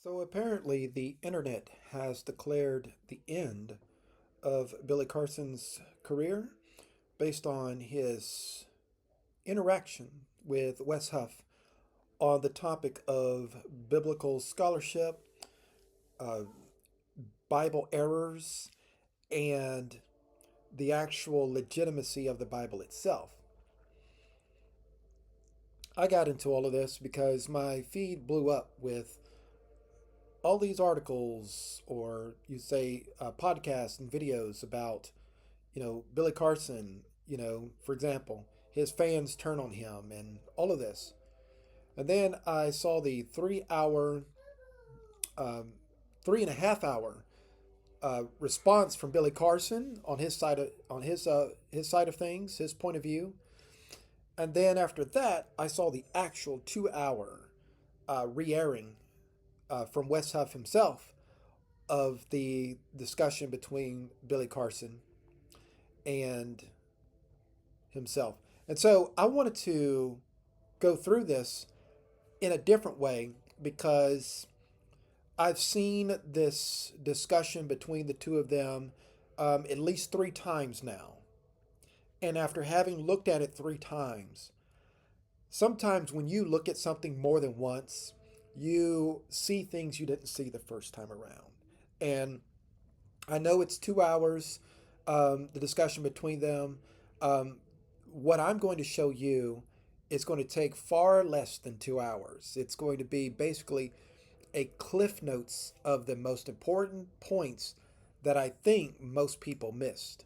So apparently, the internet has declared the end of Billy Carson's career based on his interaction with Wes Huff on the topic of biblical scholarship, uh, Bible errors, and the actual legitimacy of the Bible itself. I got into all of this because my feed blew up with all these articles, or you say podcasts and videos about, Billy Carson, for example, his fans turn on him and all of this. And then I saw the 3 hour, um, 3.5 hour response from Billy Carson on his side of things, his point of view. And then after that, I saw the actual 2 hour re-airing from Wes Huff himself of the discussion between Billy Carson and himself. And so I wanted to go through this in a different way because I've seen this discussion between the two of them at least 3 times now. And after having looked at it 3 times, sometimes when you look at something more than once, you see things you didn't see the first time around. And I know it's 2 hours, the discussion between them. Um, what I'm going to show you is going to take far less than 2 hours. It's going to be basically a cliff notes of the most important points that I think most people missed.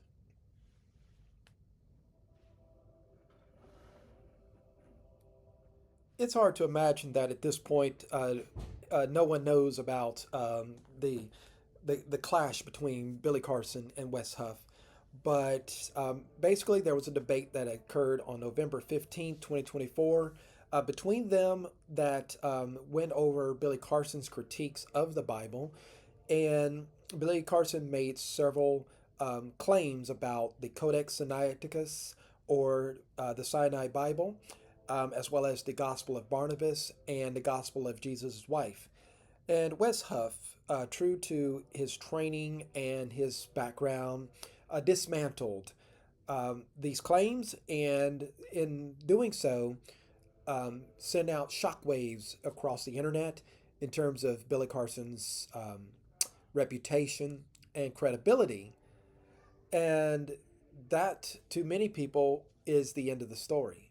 It's hard to imagine that at this point, no one knows about the clash between Billy Carson and Wes Huff. But basically, there was a debate that occurred on November 15th, 2024, between them that went over Billy Carson's critiques of the Bible. And Billy Carson made several claims about the Codex Sinaiticus, or the Sinai Bible, as well as the Gospel of Barnabas and the Gospel of Jesus' wife. And Wes Huff, true to his training and his background, dismantled these claims, and in doing so, sent out shockwaves across the internet in terms of Billy Carson's reputation and credibility. And that, to many people, is the end of the story.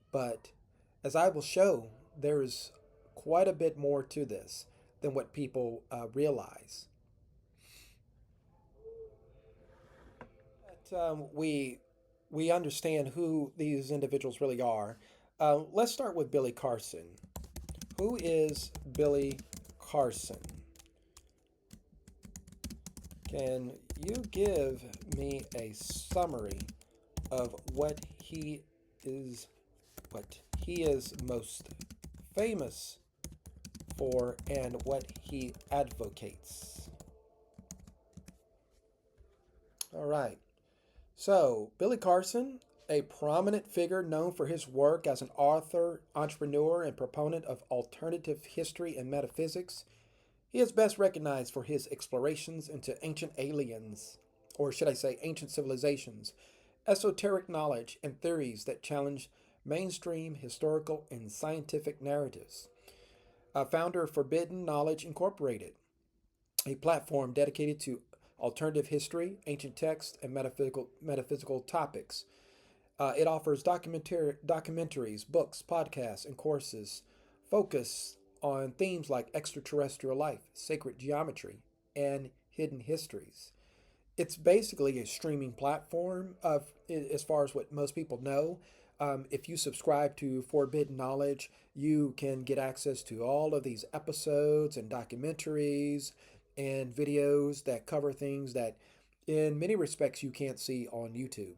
But as I will show, there is quite a bit more to this than what people realize. But we understand who these individuals really are. Let's start with Billy Carson. Who is Billy Carson? Can you give me a summary of what he is most famous for and what he advocates? All right. So, Billy Carson, a prominent figure known for his work as an author, entrepreneur, and proponent of alternative history and metaphysics. He is best recognized for his explorations into ancient aliens, or should I say ancient civilizations, esoteric knowledge, and theories that challenge mainstream historical and scientific narratives. Founder of Forbidden Knowledge Incorporated, a platform dedicated to alternative history, ancient texts, and metaphysical topics. It offers documentaries, books, podcasts, and courses focused on themes like extraterrestrial life, sacred geometry, and hidden histories. It's basically a streaming platform of, as far as what most people know. If you subscribe to Forbidden Knowledge, you can get access to all of these episodes and documentaries and videos that cover things that, in many respects, you can't see on YouTube.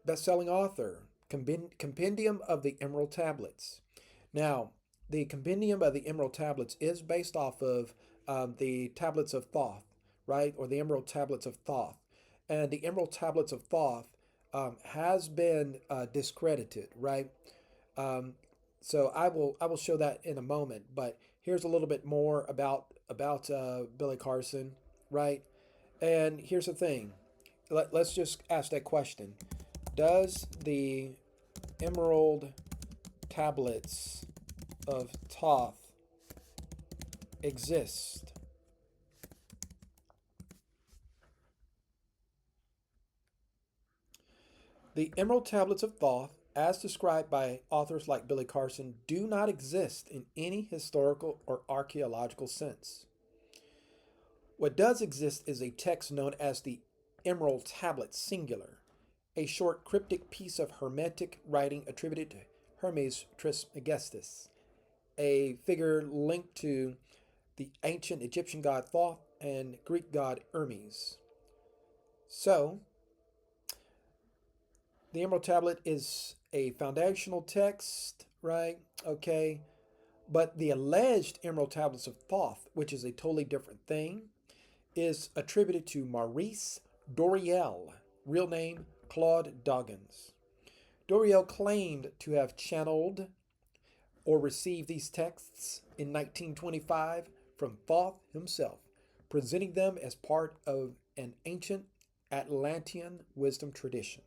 Best-selling author, Compendium of the Emerald Tablets. Now, the Compendium of the Emerald Tablets is based off of the Tablets of Thoth, right? Or the Emerald Tablets of Thoth. And the Emerald Tablets of Thoth has been discredited, right? Um, so I will show that in a moment. But here's a little bit more about Billy Carson, right? And here's the thing. Let's just ask that question. Does the emerald tablets of Thoth exist? The emerald tablets of Thoth, as described by authors like Billy Carson, do not exist in any historical or archaeological sense. What does exist is a text known as the Emerald Tablet singular, a short cryptic piece of Hermetic writing attributed to Hermes Trismegistus, a figure linked to the ancient Egyptian god Thoth and Greek god Hermes. So, the Emerald Tablet is a foundational text, right? Okay. But the alleged Emerald Tablets of Thoth, which is a totally different thing, is attributed to Maurice Doreal, real name Claude Doggins. Doreal claimed to have channeled or received these texts in 1925 from Thoth himself, presenting them as part of an ancient Atlantean wisdom tradition.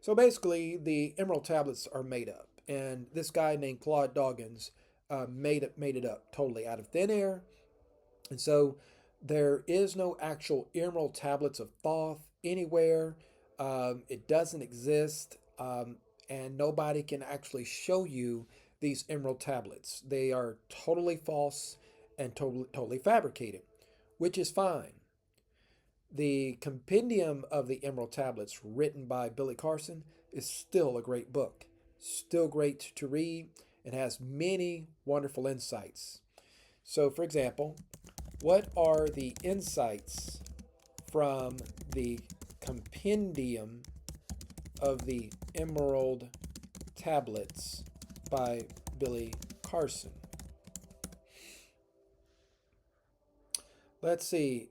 So basically, the Emerald Tablets are made up, and this guy named Claude Doggins made it up totally out of thin air. And so there is no actual Emerald Tablets of Thoth anywhere. It doesn't exist, and nobody can actually show you these Emerald Tablets. They are totally false and totally fabricated, which is fine. The Compendium of the Emerald Tablets, written by Billy Carson, is still a great book, still great to read, and has many wonderful insights. So, for example, what are the insights from the Compendium of the Emerald Tablets by Billy Carson? Let's see.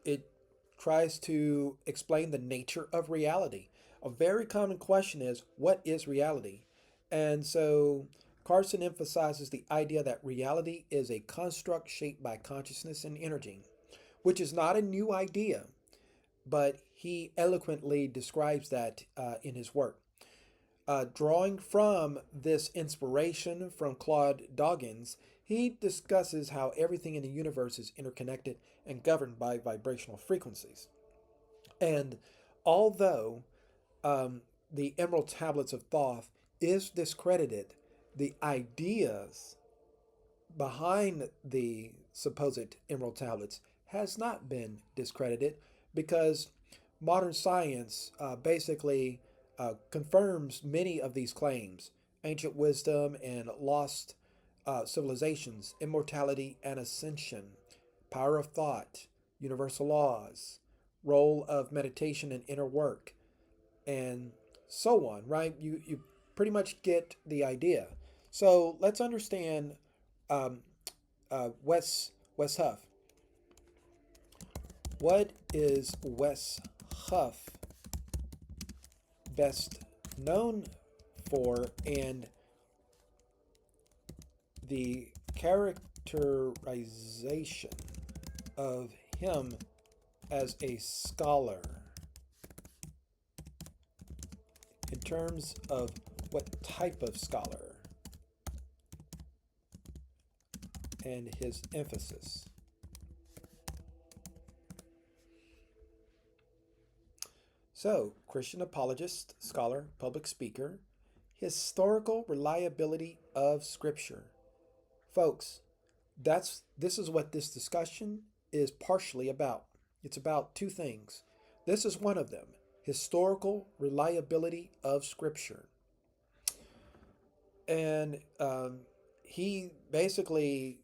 It tries to explain the nature of reality. A very common question is, what is reality? And so Carson emphasizes the idea that reality is a construct shaped by consciousness and energy, which is not a new idea, but he eloquently describes that in his work. Drawing from this inspiration from Claude Doggins, he discusses how everything in the universe is interconnected and governed by vibrational frequencies. And although the Emerald Tablets of Thoth is discredited, the ideas behind the supposed Emerald Tablets has not been discredited, because modern science basically confirms many of these claims: ancient wisdom and lost civilizations, immortality and ascension, power of thought, universal laws, role of meditation and inner work, and so on, right? You pretty much get the idea. So let's understand um, Wes Huff. What is Wes Huff best known for, and the characterization of him as a scholar in terms of what type of scholar and his emphasis? So, Christian apologist, scholar, public speaker, historical reliability of Scripture. Folks, this is what this discussion is partially about. It's about two things. This is one of them: historical reliability of Scripture. And he basically,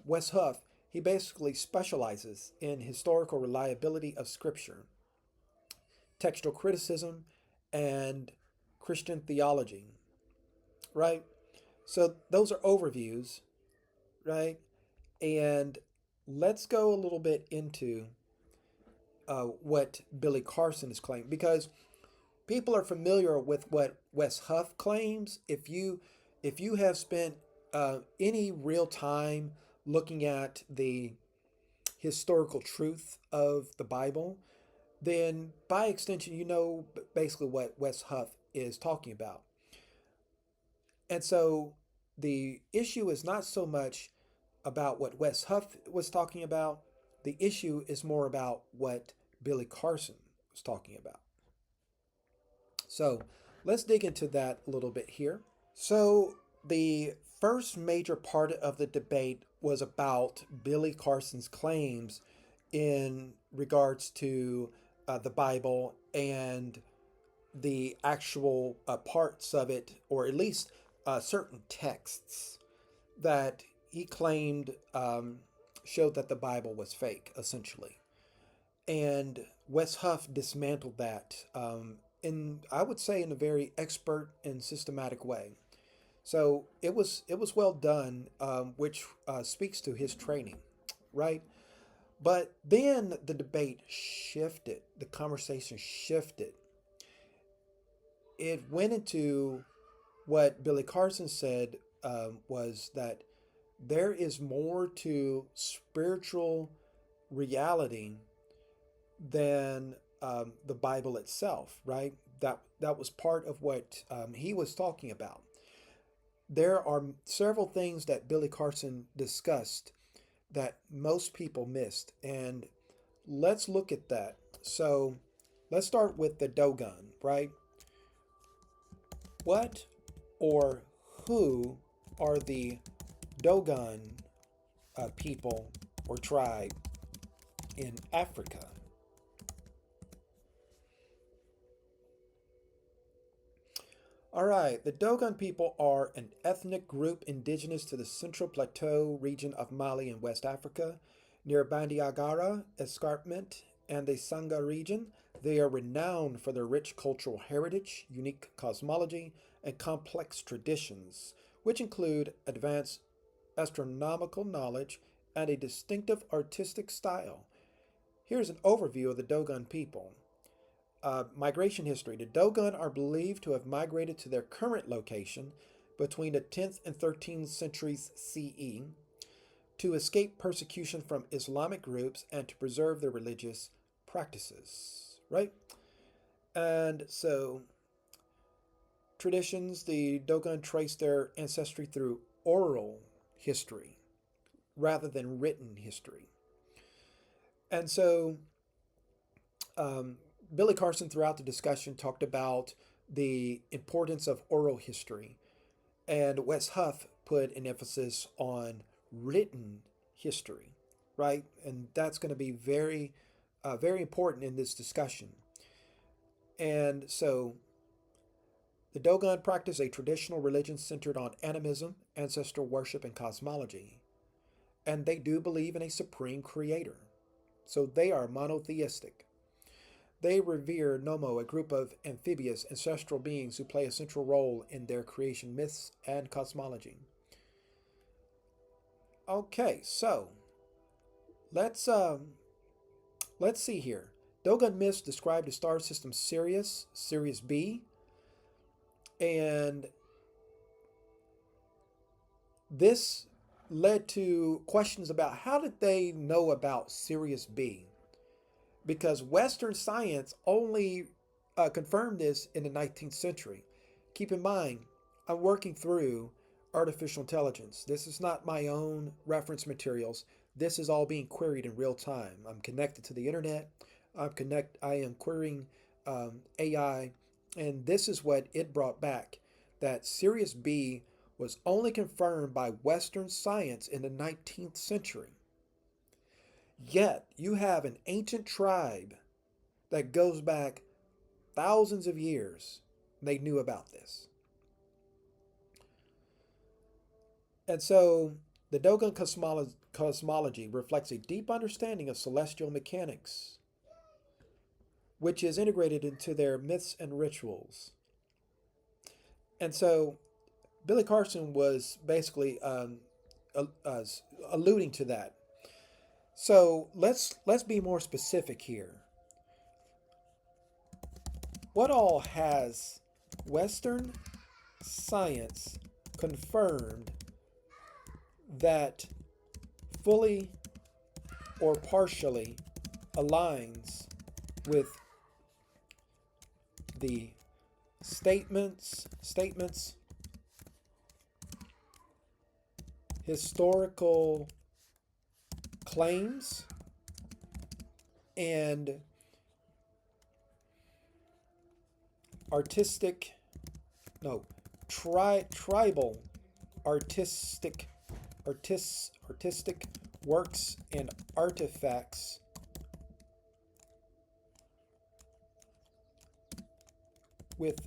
Wes Huff, he basically specializes in historical reliability of Scripture, textual criticism, and Christian theology, right? So those are overviews, right? And let's go a little bit into what Billy Carson is claiming, because people are familiar with what Wes Huff claims. If you have spent any real time looking at the historical truth of the Bible, then by extension, you know basically what Wes Huff is talking about. And so the issue is not so much about what Wes Huff was talking about, the issue is more about what Billy Carson was talking about. So let's dig into that a little bit here. So the first major part of the debate was about Billy Carson's claims in regards to the Bible and the actual parts of it, or at least certain texts that he claimed showed that the Bible was fake, essentially. And Wes Huff dismantled that in, I would say, in a very expert and systematic way. So it was well done, which speaks to his training, right? But then the debate shifted, the conversation shifted. It went into what Billy Carson said was that there is more to spiritual reality than the Bible itself, right? That was part of what he was talking about. There are several things that Billy Carson discussed that most people missed, and let's look at that. So let's start with the Dogon, right? What or who are the Dogon people or tribe in Africa? All right, the Dogon people are an ethnic group indigenous to the Central Plateau region of Mali in West Africa, near Bandiagara Escarpment and the Sangha region. They are renowned for their rich cultural heritage, unique cosmology, and complex traditions, which include advanced astronomical knowledge and a distinctive artistic style. Here's an overview of the Dogon people. Migration history. The Dogon are believed to have migrated to their current location between the 10th and 13th centuries CE to escape persecution from Islamic groups and to preserve their religious practices, right? And so, traditions, the Dogon trace their ancestry through oral history rather than written history. And so, um, Billy Carson, throughout the discussion, talked about the importance of oral history, and Wes Huff put an emphasis on written history, right? And that's going to be very important in this discussion. And so, the Dogon practice a traditional religion centered on animism, ancestral worship, and cosmology. And they do believe in a supreme creator. So they are monotheistic. They revere Nomo, a group of amphibious ancestral beings who play a central role in their creation myths and cosmology. Okay, so let's let's see here. Dogon myths describe the star system Sirius, Sirius B, and this led to questions about how did they know about Sirius B? Because Western science only confirmed this in the 19th century. Keep in mind, I'm working through artificial intelligence. This is not my own reference materials. This is all being queried in real time. I'm connected to the internet. I am querying AI, and this is what it brought back: that Sirius B was only confirmed by Western science in the 19th century. Yet you have an ancient tribe that goes back thousands of years. They knew about this. And so the Dogon cosmology reflects a deep understanding of celestial mechanics, which is integrated into their myths and rituals. And so Billy Carson was basically alluding to that. So let's be more specific here. What all has Western science confirmed that fully or partially aligns with the statements, historical claims, and artistic, no, tribal artistic works and artifacts with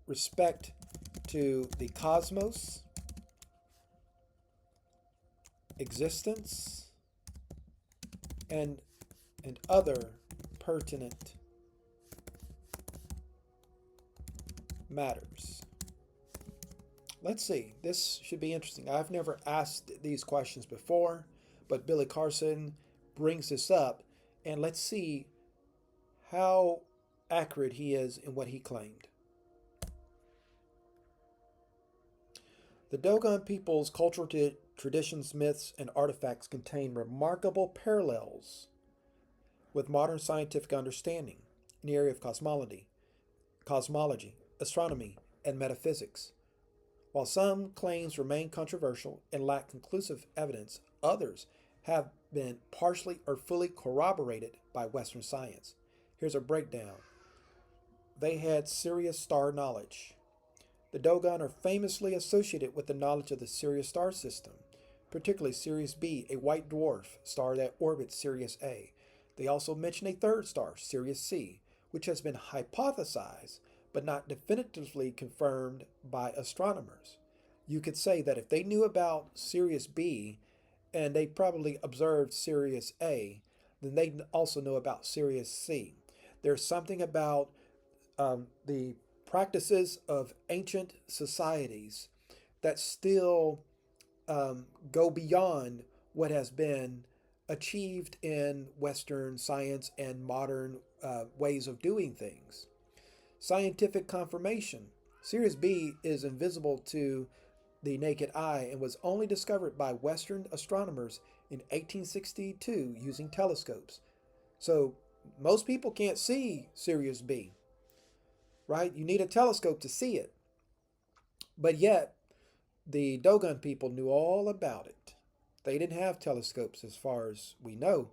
respect to the cosmos, existence, and other pertinent matters. Let's see. This should be interesting. I've never asked these questions before, but Billy Carson brings this up, and let's see how accurate he is in what he claimed. The Dogon people's cultural traditions, myths, and artifacts contain remarkable parallels with modern scientific understanding in the area of cosmology, astronomy, and metaphysics. While some claims remain controversial and lack conclusive evidence, others have been partially or fully corroborated by Western science. Here's a breakdown. They had Sirius star knowledge. The Dogon are famously associated with the knowledge of the Sirius star system, particularly Sirius B, a white dwarf star that orbits Sirius A. They also mention a third star, Sirius C, which has been hypothesized but not definitively confirmed by astronomers. You could say that if they knew about Sirius B and they probably observed Sirius A, then they also know about Sirius C. There's something about the practices of ancient societies that still go beyond what has been achieved in Western science and modern ways of doing things. Scientific confirmation. Sirius B is invisible to the naked eye and was only discovered by Western astronomers in 1862 using telescopes. So most people can't see Sirius B, right? You need a telescope to see it. But yet, the Dogon people knew all about it. They didn't have telescopes as far as we know.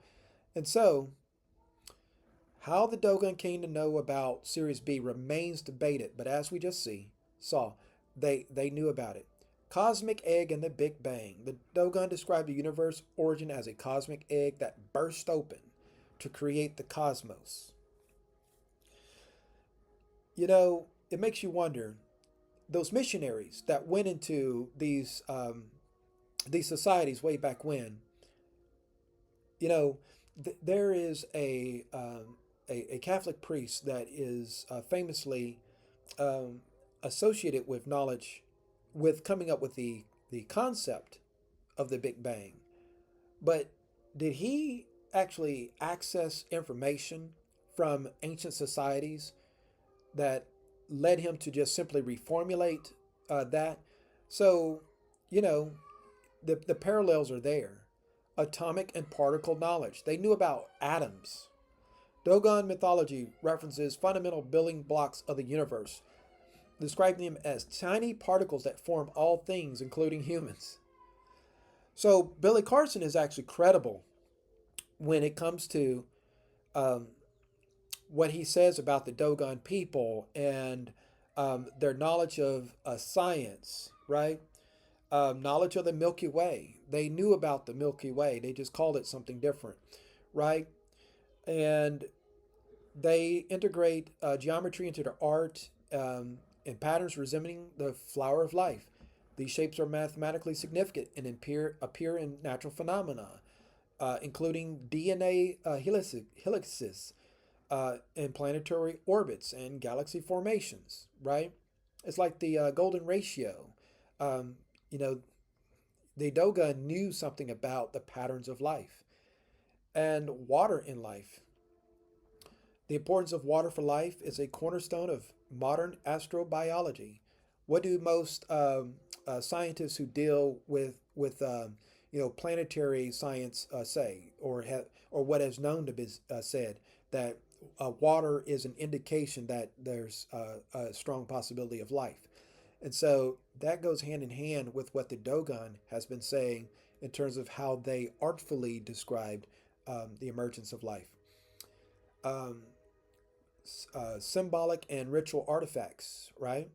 And so, how the Dogon came to know about Sirius B remains debated, but as we just saw, they knew about it. Cosmic egg and the Big Bang. The Dogon described the universe origin as a cosmic egg that burst open to create the cosmos. You know, it makes you wonder, those missionaries that went into these societies way back when, you know, there is a Catholic priest that is famously associated with knowledge, with coming up with the concept of the Big Bang. But did he actually access information from ancient societies that led him to just simply reformulate that? So, you know, the parallels are there. Atomic and particle knowledge. They knew about atoms. Dogon mythology references fundamental building blocks of the universe, describing them as tiny particles that form all things, including humans. So Billy Carson is actually credible when it comes to what he says about the Dogon people and their knowledge of science, right? Knowledge of the Milky Way. They knew about the Milky Way. They just called it something different, right? And they integrate geometry into their art and patterns resembling the flower of life. These shapes are mathematically significant and appear in natural phenomena, including DNA helices and planetary orbits and galaxy formations, right? It's like the golden ratio. You know, the Dogon knew something about the patterns of life and water in life. The importance of water for life is a cornerstone of modern astrobiology. What do most scientists who deal with planetary science say, or what is known to be said, that water is an indication that there's a strong possibility of life. And so that goes hand in hand with what the Dogon has been saying in terms of how they artfully described the emergence of life. Um, Symbolic and ritual artifacts, right?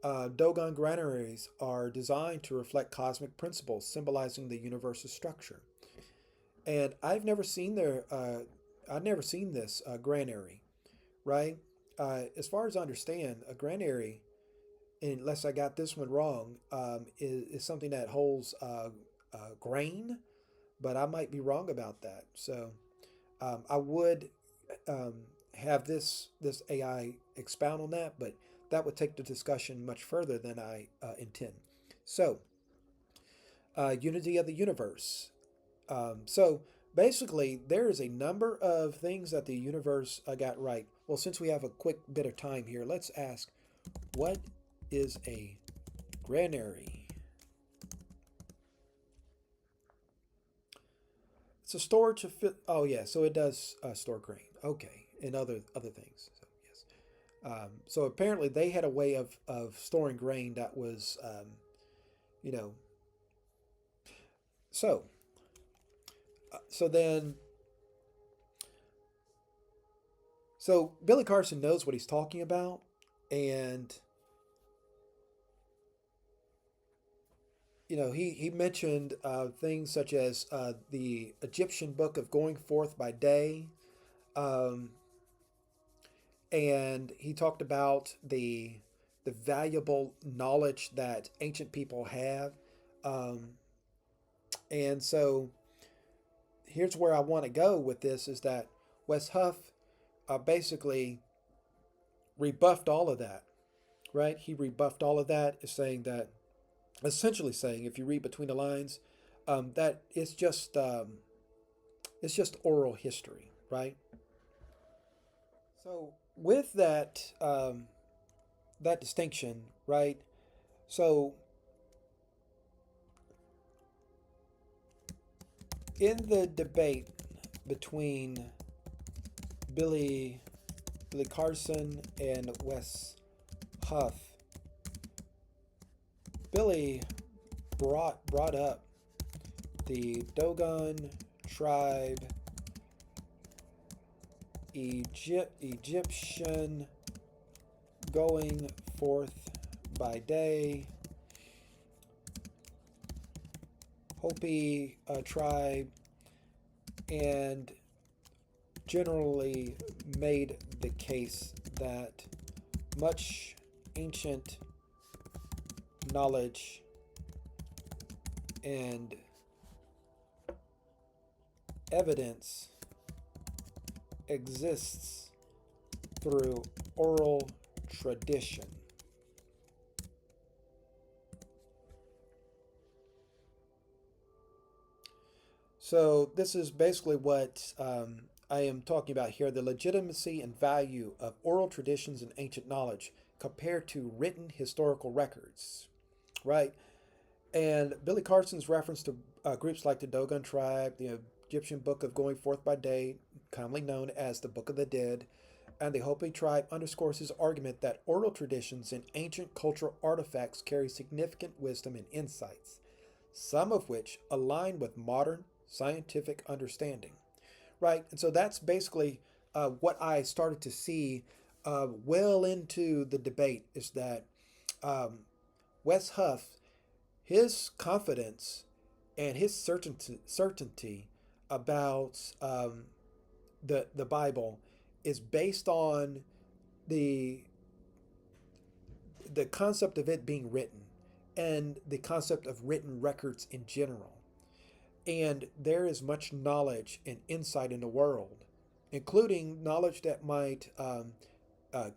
Dogon granaries are designed to reflect cosmic principles, symbolizing the universe's structure. And I've never seen this granary, right? As far as I understand, a granary, unless I got this one wrong, is something that holds grain, but I might be wrong about that. So I would um, have this AI expound on that, but that would take the discussion much further than I intend. So, unity of the universe. So basically, there is a number of things that the universe got right. Well, since we have a quick bit of time here, let's ask, what is a granary? It's a storage of fit. Oh yeah, so it does store grain. Okay, and other things. So yes. So apparently they had a way of storing grain that was, you know. So so then so Billy Carson knows what he's talking about, and he mentioned things such as the Egyptian book of going forth by day. Um, and he talked about the valuable knowledge that ancient people have. Um, and so here's where I want to go with this is that Wes Huff basically rebuffed all of that, right? He rebuffed all of that, is saying that, essentially saying, if you read between the lines, that it's just oral history, right? So with that distinction, right? So in the debate between Billy Billy Carson and Wes Huff, Billy brought up the Dogon Tribe, Egyptian going forth by day, Hopi tribe, and generally made the case that much ancient knowledge and evidence exists through oral tradition. So this is basically what I am talking about here, the legitimacy and value of oral traditions and ancient knowledge compared to written historical records, right? And Billy Carson's reference to groups like the Dogon Tribe, the Egyptian Book of Going Forth by Day, commonly known as the Book of the Dead, and the Hopi tribe underscores his argument that oral traditions and ancient cultural artifacts carry significant wisdom and insights, some of which align with modern scientific understanding. Right? And so that's basically what I started to see well into the debate is that um, Wes Huff, his confidence and his certainty about the Bible is based on the the concept of it being written and the concept of written records in general. And there is much knowledge and insight in the world, including knowledge that might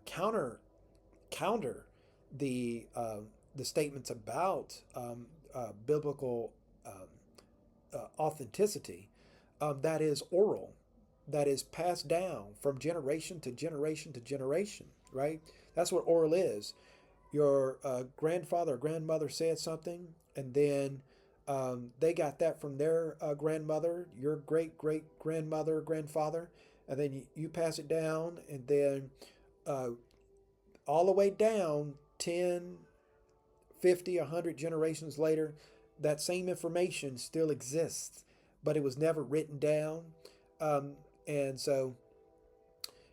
counter the statements about biblical authenticity, that is oral, that is passed down from generation to generation to generation. Right? That's what oral is. your grandfather or grandmother said something, and then they got that from their grandmother, your great great grandmother, grandfather, and then you pass it down, and then uh, all the way down 10, 50, 100 generations later, that same information still exists, but it was never written down. Um, and so,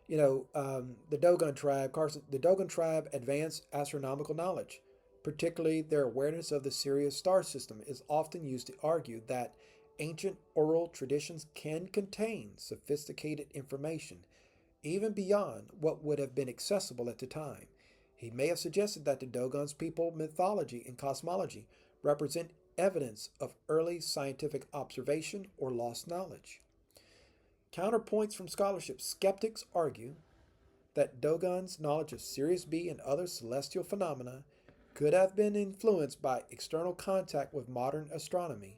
the Dogon Tribe, Carson, the Dogon Tribe advanced astronomical knowledge, particularly their awareness of the Sirius star system, is often used to argue that ancient oral traditions can contain sophisticated information, even beyond what would have been accessible at the time. He may have suggested that the Dogon's people mythology and cosmology represent evidence of early scientific observation or lost knowledge. Counterpoints from scholarship: skeptics argue that Dogon's knowledge of Sirius B and other celestial phenomena could have been influenced by external contact with modern astronomy,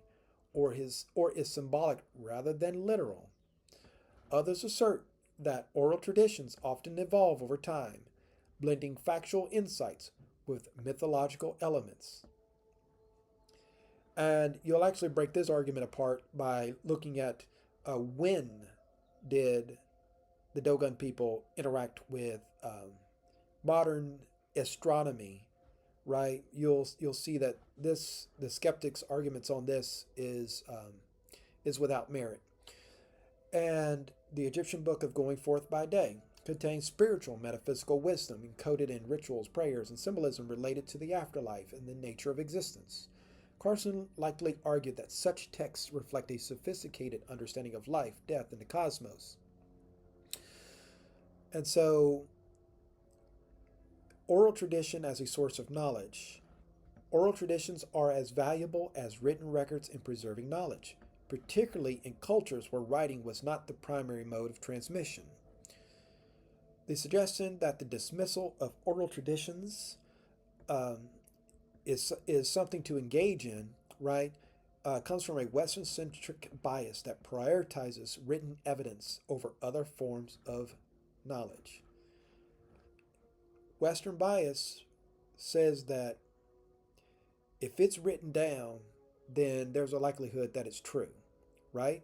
or is symbolic rather than literal. Others assert that oral traditions often evolve over time, blending factual insights with mythological elements. And you'll actually break this argument apart by looking at when did the Dogon people interact with modern astronomy, right? You'll see that the skeptics' arguments on this is without merit. And the Egyptian Book of Going Forth by Day contains spiritual metaphysical wisdom encoded in rituals, prayers, and symbolism related to the afterlife and the nature of existence. Carson likely argued that such texts reflect a sophisticated understanding of life, death, and the cosmos. And so, oral tradition as a source of knowledge. Oral traditions are as valuable as written records in preserving knowledge, particularly in cultures where writing was not the primary mode of transmission. The suggestion that the dismissal of oral traditions um, is something to engage in, right, comes from a Western-centric bias that prioritizes written evidence over other forms of knowledge. Western bias says that if it's written down, then there's a likelihood that it's true, right?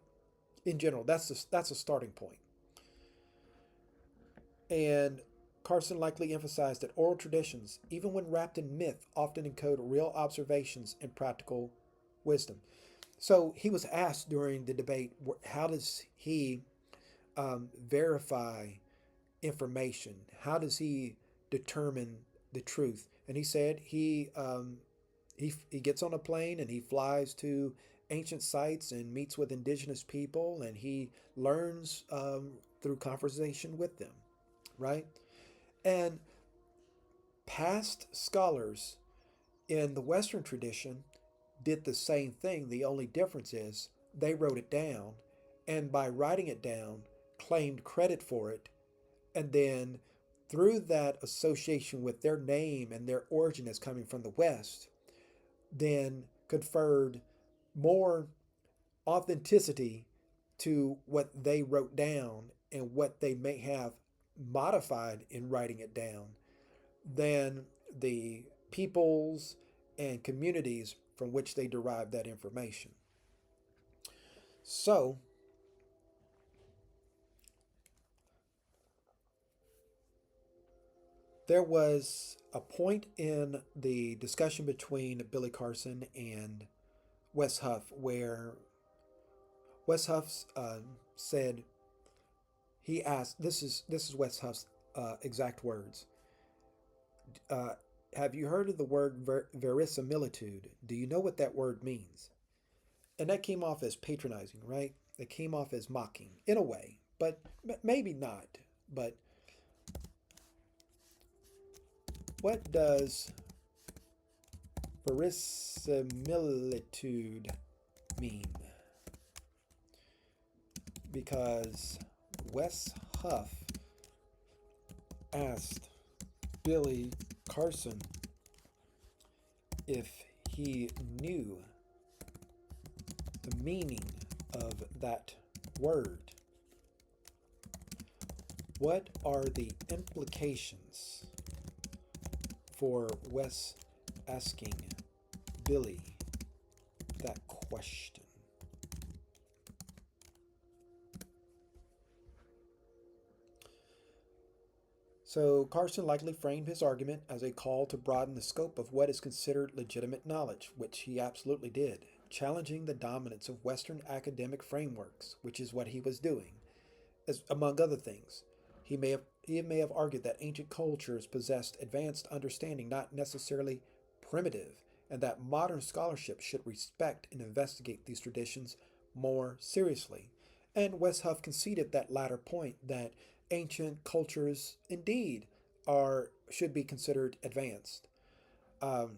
In general, that's a starting point. And Carson likely emphasized that oral traditions, even when wrapped in myth, often encode real observations and practical wisdom. So he was asked during the debate, how does he verify information? How does he determine the truth? And he said he gets on a plane and he flies to ancient sites and meets with indigenous people, and he learns through conversation with them, right? And past scholars in the Western tradition did the same thing. The only difference is they wrote it down, and by writing it down, claimed credit for it, and then through that association with their name and their origin as coming from the West, then conferred more authenticity to what they wrote down and what they may have modified in writing it down than the peoples and communities from which they derived that information. So, there was a point in the discussion between Billy Carson and Wes Huff where Wes Huff said, he asked, this is Wes Huff's exact words. Have you heard of the word verisimilitude? Do you know what that word means? And that came off as patronizing, right? It came off as mocking in a way, but maybe not. But what does verisimilitude mean? Because Wes Huff asked Billy Carson if he knew the meaning of that word. What are the implications for Wes asking Billy that question. So Carson likely framed his argument as a call to broaden the scope of what is considered legitimate knowledge, which he absolutely did, challenging the dominance of Western academic frameworks, which is what he was doing, as among other things. He may have argued that ancient cultures possessed advanced understanding, not necessarily primitive, and that modern scholarship should respect and investigate these traditions more seriously. And Wes Huff conceded that latter point, that ancient cultures indeed are should be considered advanced. Um,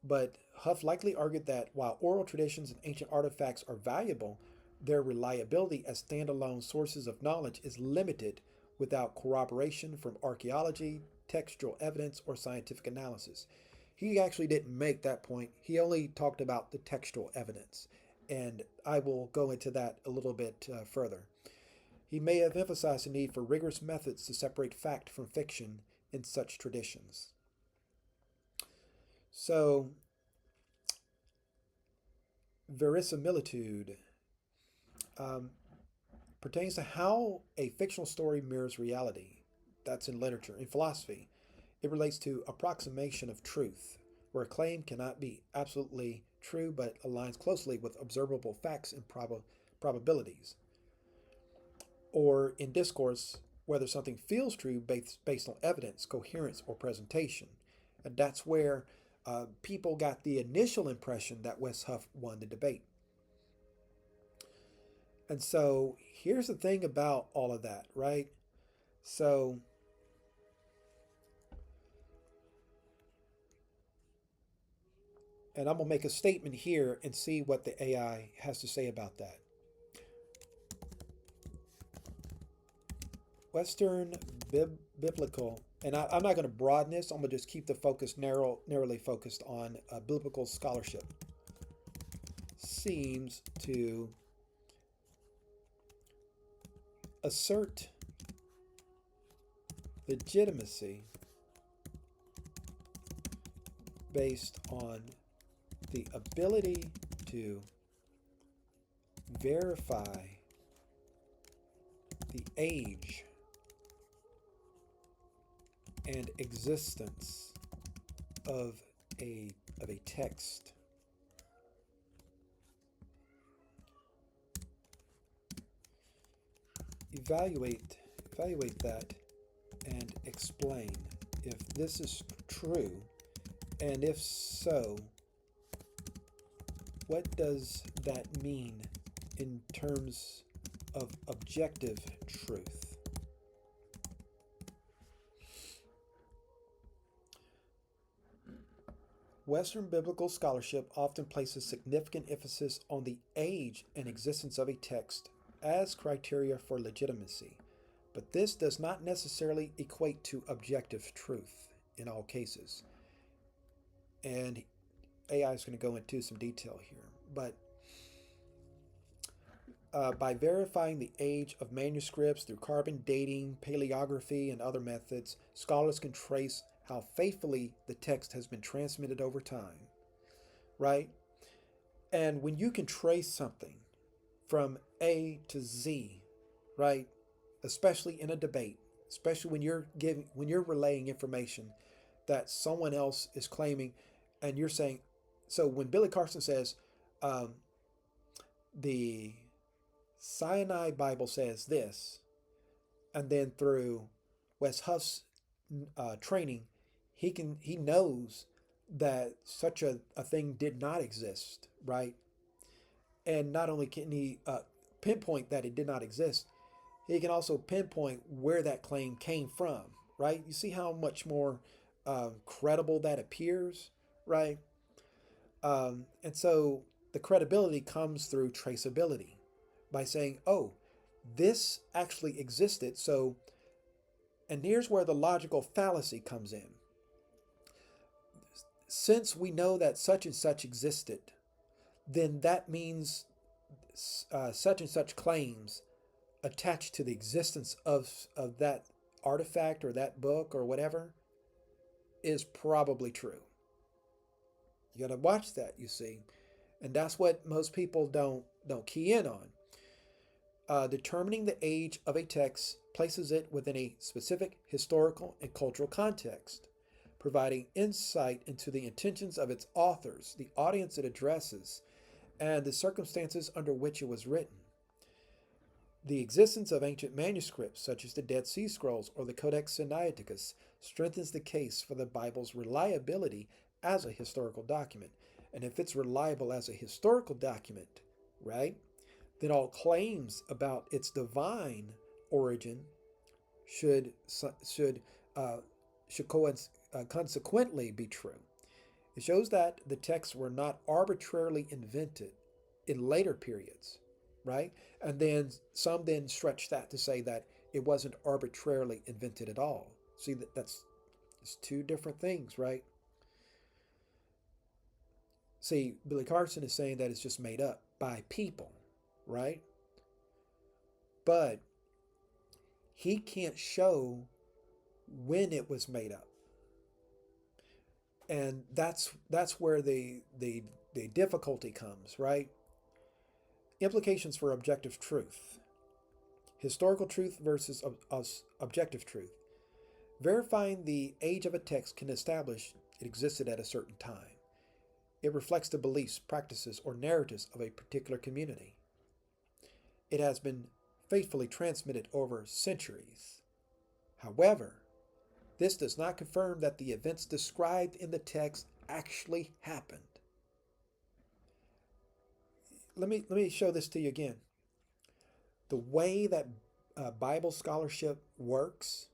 but Huff likely argued that while oral traditions and ancient artifacts are valuable, their reliability as standalone sources of knowledge is limited without corroboration from archaeology, textual evidence, or scientific analysis. He actually didn't make that point. He only talked about the textual evidence. And I will go into that a little bit further. He may have emphasized the need for rigorous methods to separate fact from fiction in such traditions. So, verisimilitude um, pertains to how a fictional story mirrors reality. That's in literature. In philosophy, it relates to approximation of truth, where a claim cannot be absolutely true but aligns closely with observable facts and probabilities. Or in discourse, whether something feels true based on evidence, coherence, or presentation. And that's where people got the initial impression that Wes Huff won the debate. And so here's the thing about all of that, right? So, and I'm going to make a statement here and see what the AI has to say about that. Western biblical, and I'm not going to broaden this, I'm going to just keep the focus narrowly focused on biblical scholarship, seems to assert legitimacy based on the ability to verify the age and existence of a text. Evaluate that and explain if this is true, and if so, what does that mean in terms of objective truth? Western biblical scholarship often places significant emphasis on the age and existence of a text as criteria for legitimacy, but this does not necessarily equate to objective truth in all cases. And AI is going to go into some detail here, but by verifying the age of manuscripts through carbon dating, paleography, and other methods, scholars can trace how faithfully the text has been transmitted over time, right? And when you can trace something from A to Z, right, especially in a debate, especially when you're relaying information that someone else is claiming, and you're saying, so when Billy Carson says, the Sinai Bible says this, and then through Wes Huff's training, he knows that such a thing did not exist, right? And not only can he pinpoint that it did not exist, he can also pinpoint where that claim came from, right? You see how much more credible that appears, right? And so the credibility comes through traceability by saying, oh, this actually existed. So, and here's where the logical fallacy comes in. Since we know that such and such existed, then that means such and such claims attached to the existence of that artifact or that book or whatever is probably true. You got to watch that, you see. And that's what most people don't key in on. Determining the age of a text places it within a specific historical and cultural context, providing insight into the intentions of its authors, the audience it addresses, and the circumstances under which it was written. The existence of ancient manuscripts, such as the Dead Sea Scrolls or the Codex Sinaiticus, strengthens the case for the Bible's reliability as a historical document. And if it's reliable as a historical document, right, then all claims about its divine origin should consequently be true. It shows that the texts were not arbitrarily invented in later periods, right? And then some then stretch that to say that it wasn't arbitrarily invented at all. See, that's two different things, right? See, Billy Carson is saying that it's just made up by people, right? But he can't show when it was made up. And that's where the difficulty comes, right? Implications for objective truth. Historical truth versus objective truth. Verifying the age of a text can establish it existed at a certain time. It reflects the beliefs, practices, or narratives of a particular community. It has been faithfully transmitted over centuries. However, this does not confirm that the events described in the text actually happened. Let me show this to you again. The way that Bible scholarship works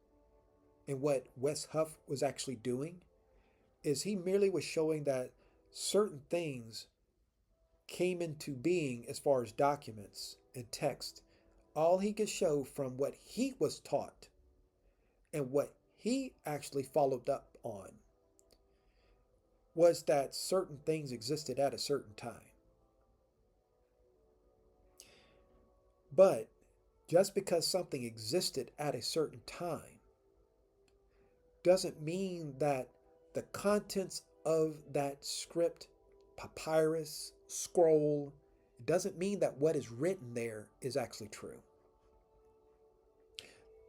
and what Wes Huff was actually doing is he merely was showing that certain things came into being as far as documents and text. All he could show from what he was taught and what he actually followed up on was that certain things existed at a certain time. But just because something existed at a certain time doesn't mean that the contents of that script, papyrus, scroll, it doesn't mean that what is written there is actually true.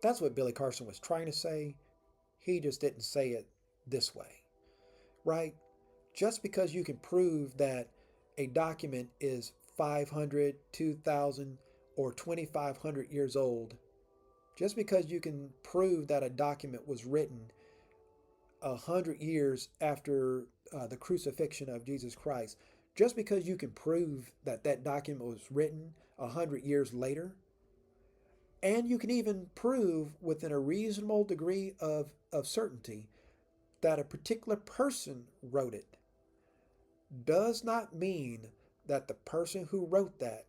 That's what Billy Carson was trying to say. He just didn't say it this way, right? Just because you can prove that a document is 500, 2,000, or 2,500 years old, just because you can prove that a document was written 100 years after the crucifixion of Jesus Christ, just because you can prove that that document was written 100 years later, and you can even prove within a reasonable degree of certainty that a particular person wrote it, does not mean that the person who wrote that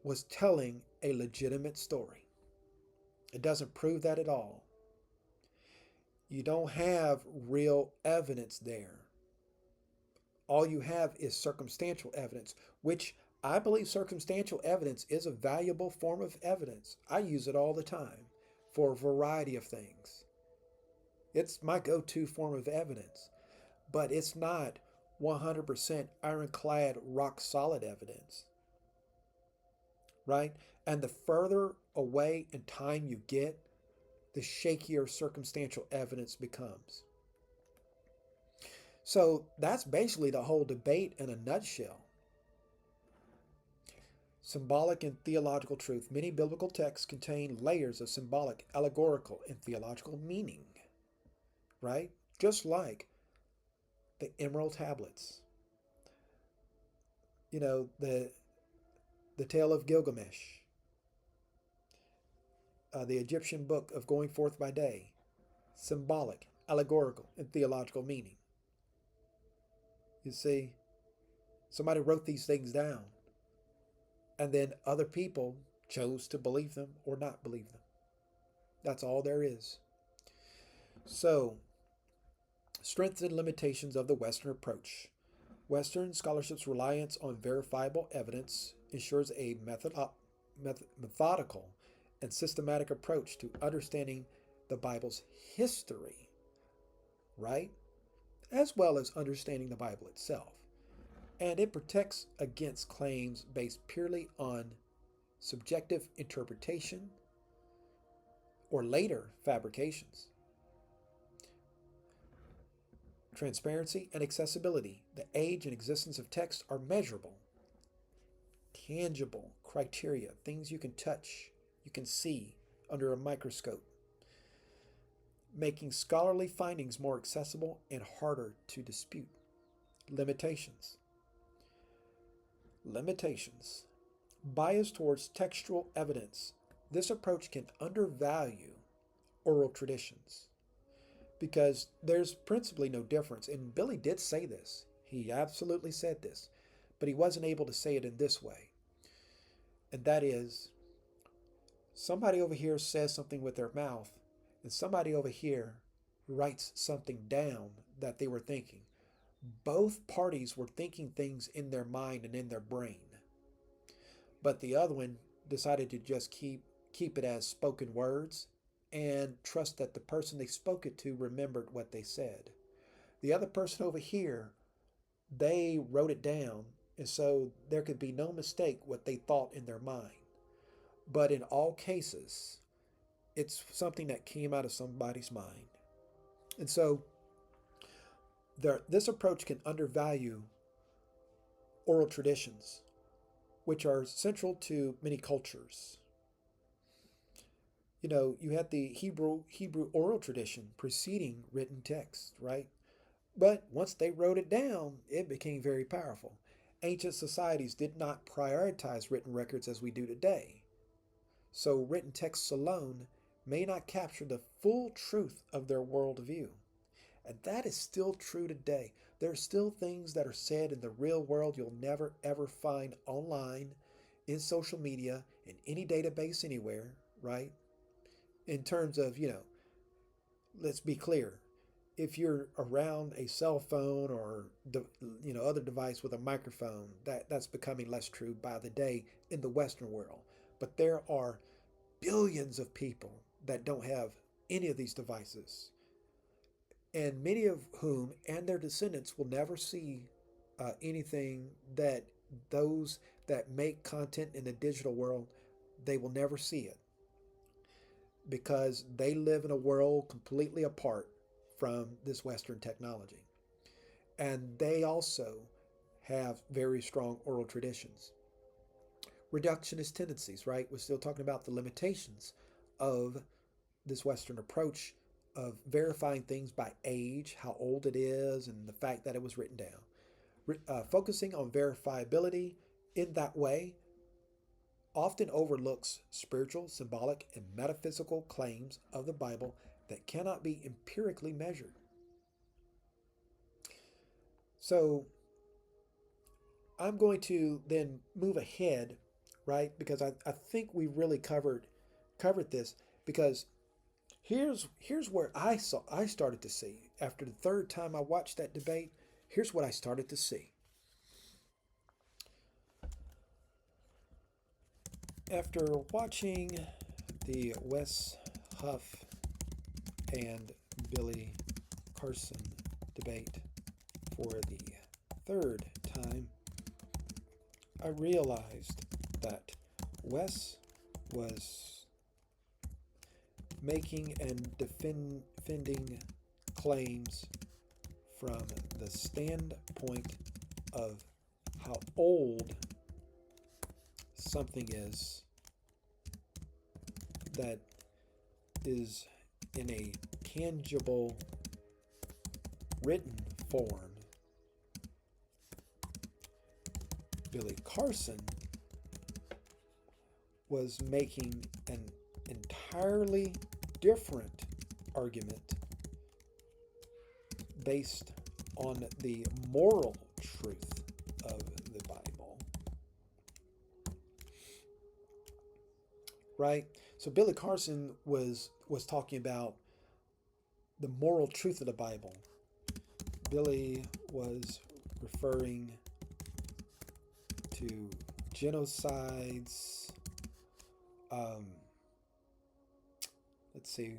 was telling a legitimate story. It doesn't prove that at all. You don't have real evidence there. All you have is circumstantial evidence, which I believe circumstantial evidence is a valuable form of evidence. I use it all the time for a variety of things. It's my go-to form of evidence, but it's not 100% ironclad, rock-solid evidence, right? And the further away in time you get, the shakier circumstantial evidence becomes. So that's basically the whole debate in a nutshell. Symbolic and theological truth. Many biblical texts contain layers of symbolic, allegorical, and theological meaning, right? Just like the Emerald Tablets. You know, the Tale of Gilgamesh. The Egyptian book of Going Forth by Day. Symbolic, allegorical, and theological meaning. You see, somebody wrote these things down, and then other people chose to believe them or not believe them. That's all there is. So, strengths and limitations of the Western approach. Western scholarship's reliance on verifiable evidence ensures a methodical and systematic approach to understanding the Bible's history, right? As well as understanding the Bible itself. And it protects against claims based purely on subjective interpretation or later fabrications. Transparency and accessibility. The age and existence of text are measurable, tangible criteria, things you can touch, you can see under a microscope, making scholarly findings more accessible and harder to dispute. Limitations. Limitations. Bias towards textual evidence. This approach can undervalue oral traditions because there's principally no difference. And Billy did say this. He absolutely said this, but he wasn't able to say it in this way. And that is, somebody over here says something with their mouth, and somebody over here writes something down that they were thinking. Both parties were thinking things in their mind and in their brain. But the other one decided to just keep it as spoken words and trust that the person they spoke it to remembered what they said. The other person over here, they wrote it down, and so there could be no mistake what they thought in their mind. But in all cases, it's something that came out of somebody's mind. And so this approach can undervalue oral traditions, which are central to many cultures. You know, you had the Hebrew oral tradition preceding written text, right? But once they wrote it down, it became very powerful. Ancient societies did not prioritize written records as we do today. So written texts alone may not capture the full truth of their worldview. And that is still true today. There are still things that are said in the real world you'll never ever find online, in social media, in any database anywhere, right? In terms of, let's be clear. If you're around a cell phone or other device with a microphone, that's becoming less true by the day in the Western world. But there are billions of people that don't have any of these devices, and many of whom and their descendants will never see anything that those that make content in the digital world, they will never see it because they live in a world completely apart from this Western technology. And they also have very strong oral traditions. Reductionist tendencies, right? We're still talking about the limitations of this Western approach of verifying things by age, how old it is, and the fact that it was written down. Focusing on verifiability in that way often overlooks spiritual, symbolic, and metaphysical claims of the Bible that cannot be empirically measured. So I'm going to then move ahead, right? Because I think we really covered this, because here's where I started to see after the third time I watched that debate. Here's what I started to see. After watching the Wes Huff and Billy Carson debate for the third time, I realized that Wes was making and defending claims from the standpoint of how old something is that is in a tangible written form. Billy Carson was making an entirely different argument based on the moral truth of the Bible. Right? So Billy Carson was talking about the moral truth of the Bible. Billy was referring to genocides. Let's see.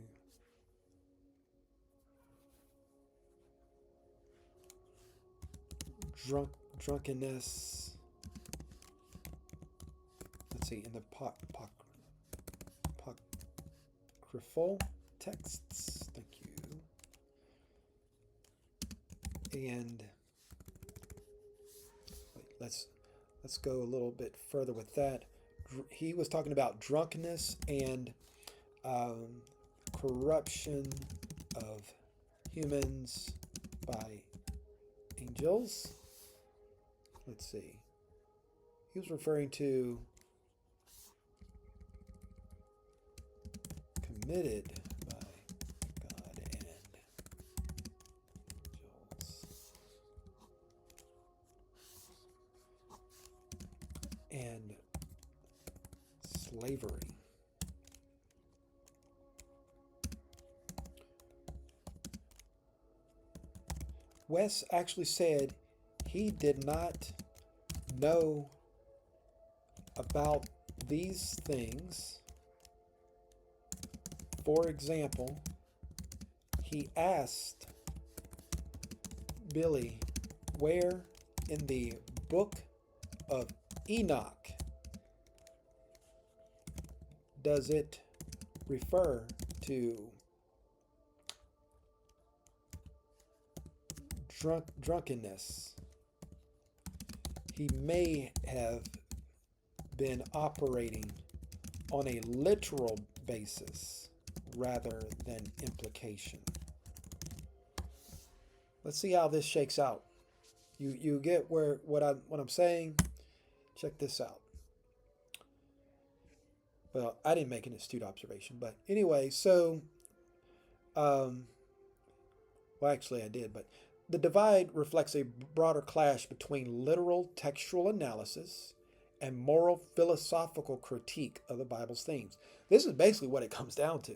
drunkenness. Let's see, in the apocryphal texts. Thank you. And let's go a little bit further with that. He was talking about drunkenness and corruption of humans by angels. Let's see. He was referring to committed by God and angels. And slavery. Wes actually said he did not know about these things. For example, he asked Billy, where in the book of Enoch does it refer to drunkenness? He may have been operating on a literal basis rather than implication. Let's see how this shakes out. You get what I'm saying? Check this out. Well, I didn't make an astute observation, but anyway, so well, actually I did, but the divide reflects a broader clash between literal textual analysis and moral philosophical critique of the Bible's themes. This is basically what it comes down to.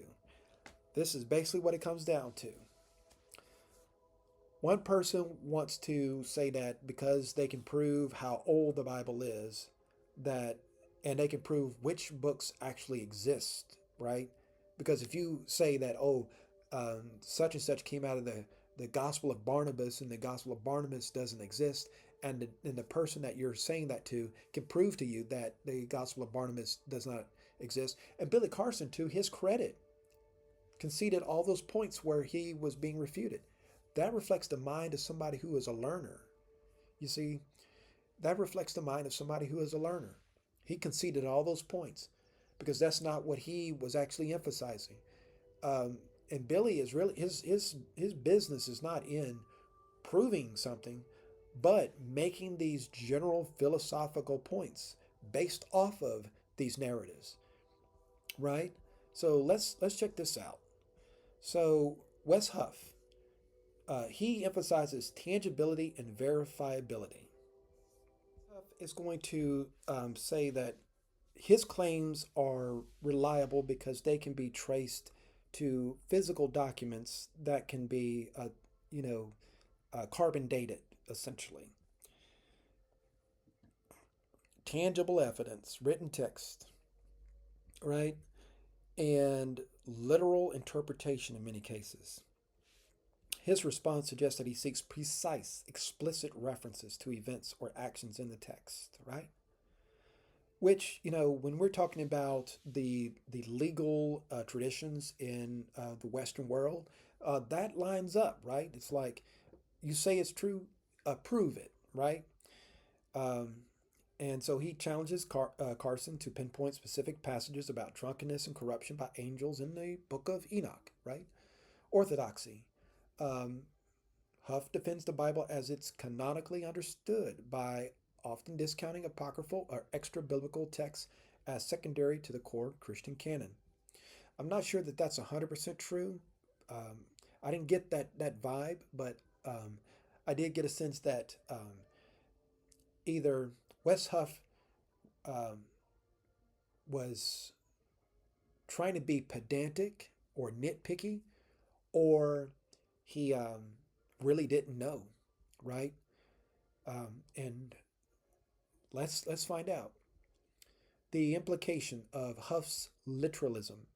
One person wants to say that because they can prove how old the Bible is, and they can prove which books actually exist, right? Because if you say that, such and such came out of the Gospel of Barnabas, and the Gospel of Barnabas doesn't exist, and the person that you're saying that to can prove to you that the Gospel of Barnabas does not exist. And Billy Carson, to his credit, conceded all those points where he was being refuted. That reflects the mind of somebody who is a learner. You see, that reflects the mind of somebody who is a learner. He conceded all those points because that's not what he was actually emphasizing. And Billy is really, his business is not in proving something, but making these general philosophical points based off of these narratives, right? So let's check this out. So Wes Huff, he emphasizes tangibility and verifiability. Huff is going to say that his claims are reliable because they can be traced to physical documents that can be, carbon dated, essentially. Tangible evidence, written text, right? And literal interpretation in many cases. His response suggests that he seeks precise, explicit references to events or actions in the text, right? Which, when we're talking about the legal traditions in the Western world, that lines up, right? It's like you say it's true, prove it, right? Um, and so he challenges Carson to pinpoint specific passages about drunkenness and corruption by angels in the book of Enoch, right? Orthodoxy. Huff defends the Bible as it's canonically understood by often discounting apocryphal or extra-biblical texts as secondary to the core Christian canon. I'm not sure that that's 100% true. I didn't get that vibe, but I did get a sense that either Wes Huff was trying to be pedantic or nitpicky, or he really didn't know, right? And let's find out. The implication of Huff's literalism.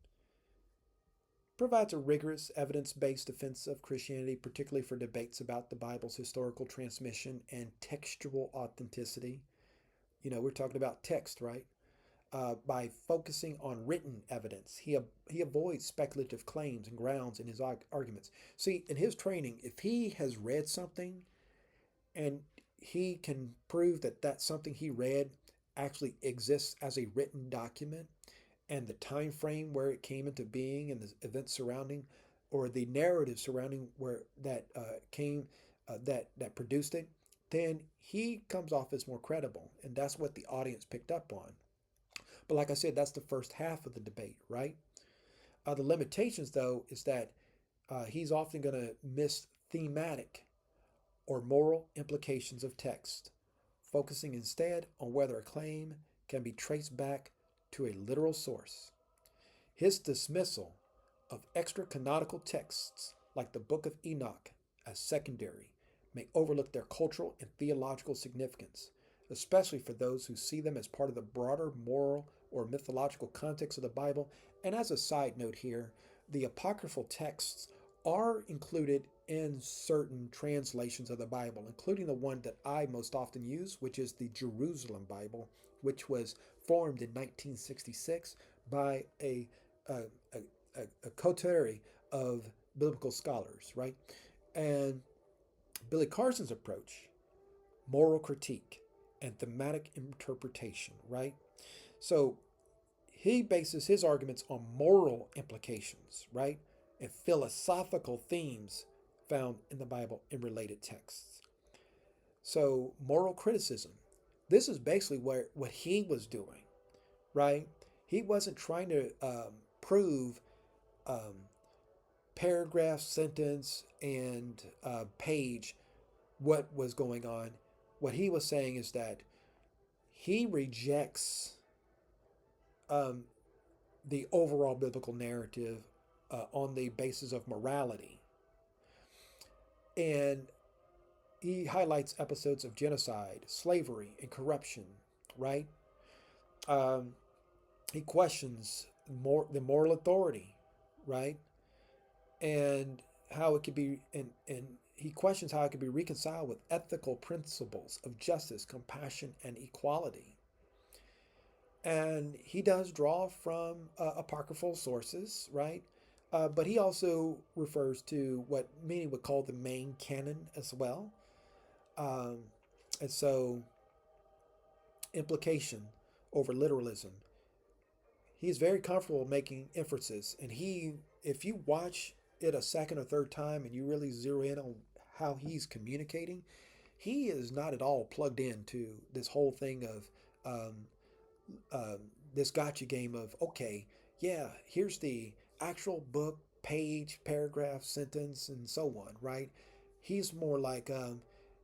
provides a rigorous, evidence-based defense of Christianity, particularly for debates about the Bible's historical transmission and textual authenticity. We're talking about text, right? By focusing on written evidence, he avoids speculative claims and grounds in his arguments. See, in his training, if he has read something and he can prove that that something he read actually exists as a written document, and the time frame where it came into being and the events surrounding, or the narrative surrounding where that came that produced it, then he comes off as more credible, and that's what the audience picked up on. But like I said, that's the first half of the debate, right? The limitations, though, is that he's often going to miss thematic or moral implications of text, focusing instead on whether a claim can be traced back to a literal source. His dismissal of extra canonical texts like the Book of Enoch as secondary may overlook their cultural and theological significance, especially for those who see them as part of the broader moral or mythological context of the Bible. And as a side note here, the apocryphal texts are included in certain translations of the Bible, including the one that I most often use, which is the Jerusalem Bible, which was formed in 1966 by a coterie of biblical scholars, right? And Billy Carson's approach, moral critique and thematic interpretation, right? So he bases his arguments on moral implications, right? And philosophical themes found in the Bible in related texts. So moral criticism, this is basically what he was doing, right? He wasn't trying to prove paragraph, sentence, and page what was going on. What he was saying is that he rejects the overall biblical narrative on the basis of morality. And he highlights episodes of genocide, slavery, and corruption, right? He questions the moral authority, right? And how it could be, and he questions how it could be reconciled with ethical principles of justice, compassion, and equality. And he does draw from apocryphal sources, right? But he also refers to what many would call the main canon as well. And so, implication over literalism. He's very comfortable making inferences. And if you watch it a second or third time and you really zero in on how he's communicating, he is not at all plugged into this whole thing of this gotcha game of, okay, yeah, here's the actual book, page, paragraph, sentence, and so on, right? He's more like,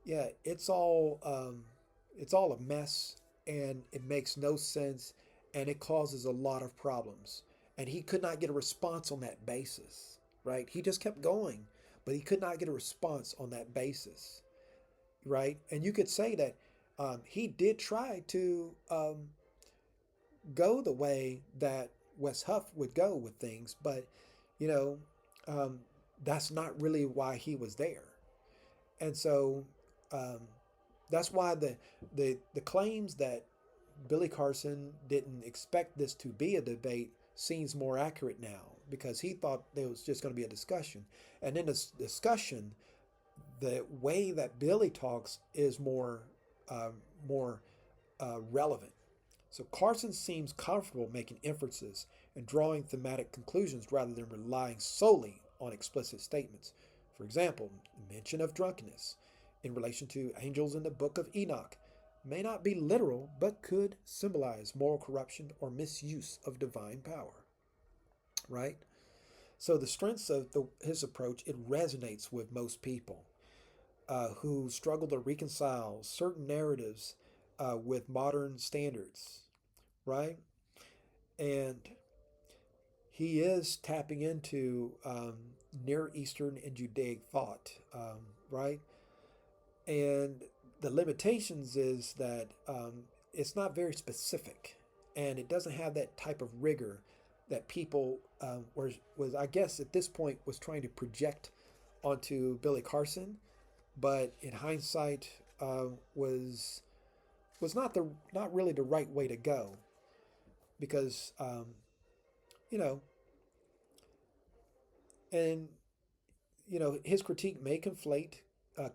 yeah, it's all a mess, and it makes no sense, and it causes a lot of problems. And he could not get a response on that basis, right? He just kept going, but he could not get a response on that basis, right? And you could say that he did try to go the way that Wes Huff would go with things, but you know, that's not really why he was there. And so that's why the claims that Billy Carson didn't expect this to be a debate seems more accurate now, because he thought there was just going to be a discussion. And in this discussion, the way that Billy talks is more relevant. So Carson seems comfortable making inferences and drawing thematic conclusions rather than relying solely on explicit statements. For example, mention of drunkenness in relation to angels in the Book of Enoch may not be literal, but could symbolize moral corruption or misuse of divine power, right? So the strengths of his approach, it resonates with most people who struggle to reconcile certain narratives with modern standards, right? And he is tapping into Near Eastern and Judaic thought, right? And the limitations is that it's not very specific, and it doesn't have that type of rigor that people was I guess at this point was trying to project onto Billy Carson, but in hindsight was not really the right way to go because you know and his critique may conflate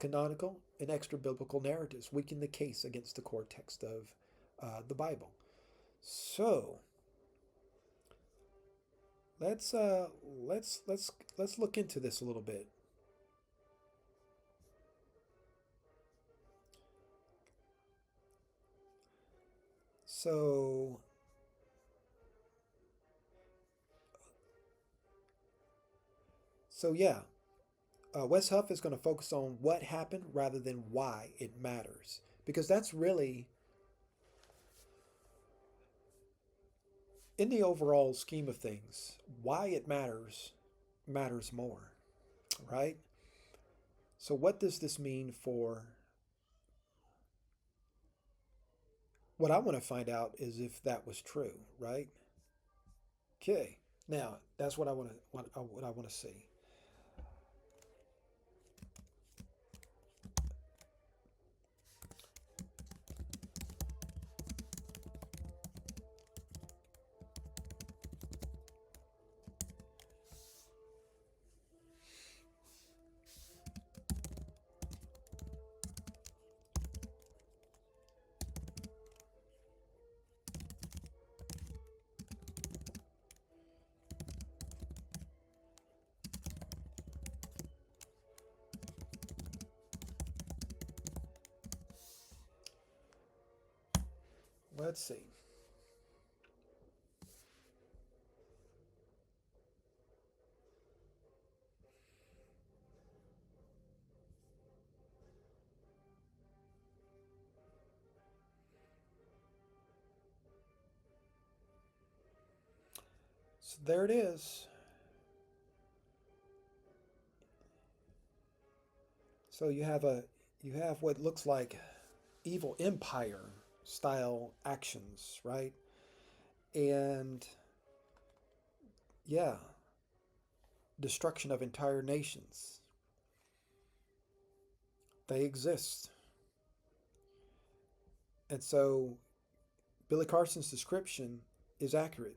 canonical and extra biblical narratives, weaken the case against the core text of the Bible. So let's let's look into this a little bit. So yeah, Wes Huff is going to focus on what happened rather than why it matters, because that's really in the overall scheme of things, why it matters more, right? So what does this mean for what I want to find out is if that was true, right? Okay. Now, that's what I want to what I want to see. Let's see. So there it is. So you have what looks like evil empire style actions, right? And yeah, destruction of entire nations. They exist. And so Billy Carson's description is accurate.